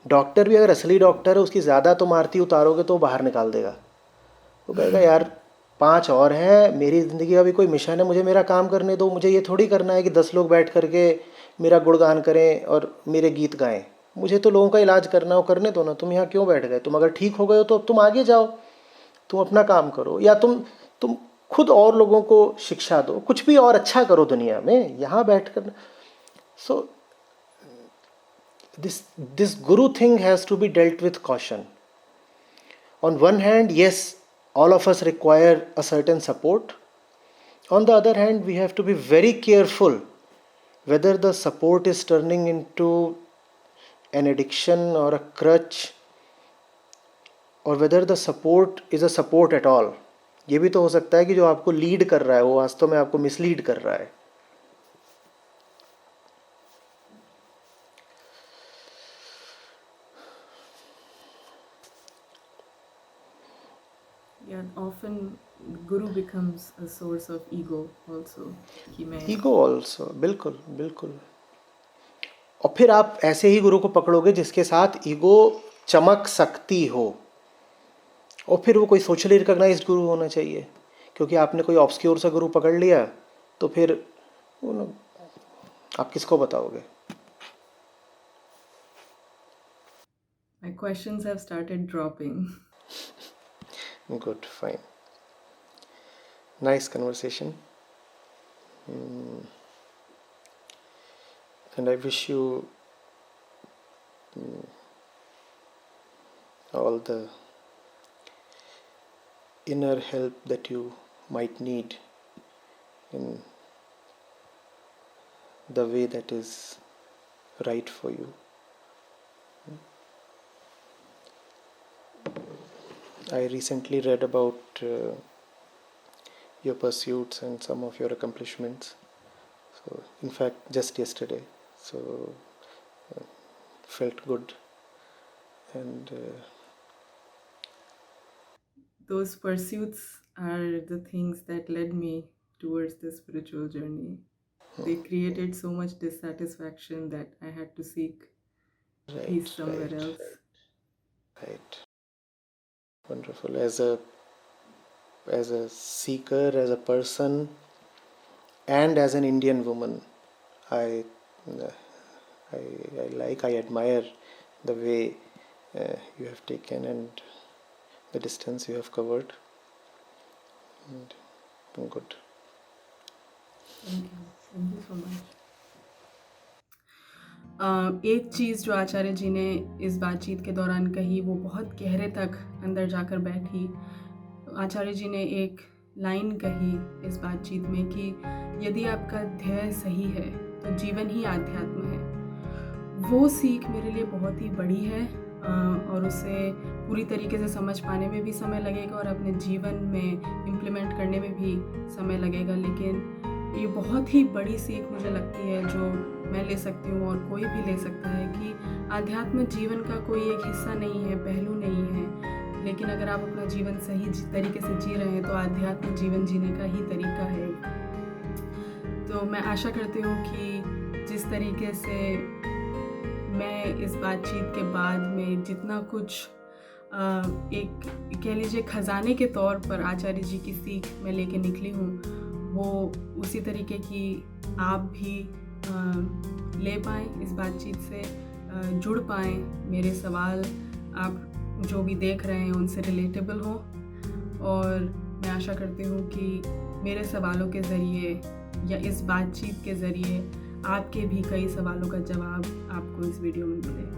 डॉक्टर भी अगर असली डॉक्टर है, उसकी ज़्यादा तुम आरती उतारोगे तो बाहर निकाल देगा. वो कहेगा यार 5 और हैं, मेरी ज़िंदगी का भी कोई मिशन है, मुझे मेरा काम करने दो. मुझे ये थोड़ी करना है कि 10 लोग बैठ करके मेरा गुणगान करें और मेरे गीत गाएं. मुझे तो लोगों का इलाज करना हो, करने दो ना. तुम यहाँ क्यों बैठ गए? तुम अगर ठीक हो गए हो तो अब तुम आगे जाओ, तुम अपना काम करो, या तुम खुद और लोगों को शिक्षा दो, कुछ भी और अच्छा करो दुनिया में, यहाँ बैठ कर. सो this guru thing has to be dealt with caution. On one hand, yes, all of us require a certain support. On the other hand, we have to be very careful whether the support is turning into an addiction or a crutch, or whether the support is a support at all. ये भी तो हो सकता है कि जो आपको lead कर रहा है वो वास्तव में आपको मिसलीड कर रहा है. Yeah, often guru becomes a source of ego also. कि मैं ईगो ऑल्सो, बिल्कुल बिल्कुल. और फिर आप ऐसे ही गुरु को पकड़ोगे जिसके साथ ईगो चमक सकती हो, और फिर वो कोई सोशली रिकॉग्नाइज्ड गुरु होना चाहिए. क्योंकि आपने कोई ऑब्सक्योर सा गुरु पकड़ लिया तो फिर आप किसको बताओगे? my questions have started dropping. Good, fine. Nice conversation. And I wish you all the inner help that you might need in the way that is right for you. I recently read about your pursuits and some of your accomplishments. So, in fact, just yesterday. So, felt good. And Those pursuits are the things that led me towards the spiritual journey. They created so much dissatisfaction that I had to seek peace somewhere else. Right. Wonderful. As a seeker, as a person, and as an Indian woman, I admire the way you have taken and the distance you have covered. And good. Thank you so much. एक चीज़ जो आचार्य जी ने इस बातचीत के दौरान कही वो बहुत गहरे तक अंदर जाकर बैठी. आचार्य जी ने एक लाइन कही इस बातचीत में कि यदि आपका ध्येय सही है तो जीवन ही आध्यात्म है. वो सीख मेरे लिए बहुत ही बड़ी है और उसे पूरी तरीके से समझ पाने में भी समय लगेगा और अपने जीवन में इम्प्लीमेंट करने में भी समय लगेगा. लेकिन ये बहुत ही बड़ी सीख मुझे लगती है जो मैं ले सकती हूँ और कोई भी ले सकता है कि आध्यात्म जीवन का कोई एक हिस्सा नहीं है, पहलू नहीं है. लेकिन अगर आप अपना जीवन सही तरीके से जी रहे हैं तो आध्यात्म जीवन जीने का ही तरीका है. तो मैं आशा करती हूँ कि जिस तरीके से मैं इस बातचीत के बाद में जितना कुछ एक कह लीजिए खजाने के तौर पर आचार्य जी की सीख मैं लेके निकली हूँ, वो उसी तरीके की आप भी ले पाएँ, इस बातचीत से जुड़ पाएँ, मेरे सवाल आप जो भी देख रहे हैं उनसे रिलेटेबल हों, और मैं आशा करती हूँ कि मेरे सवालों के ज़रिए या इस बातचीत के ज़रिए आपके भी कई सवालों का जवाब आपको इस वीडियो में मिले।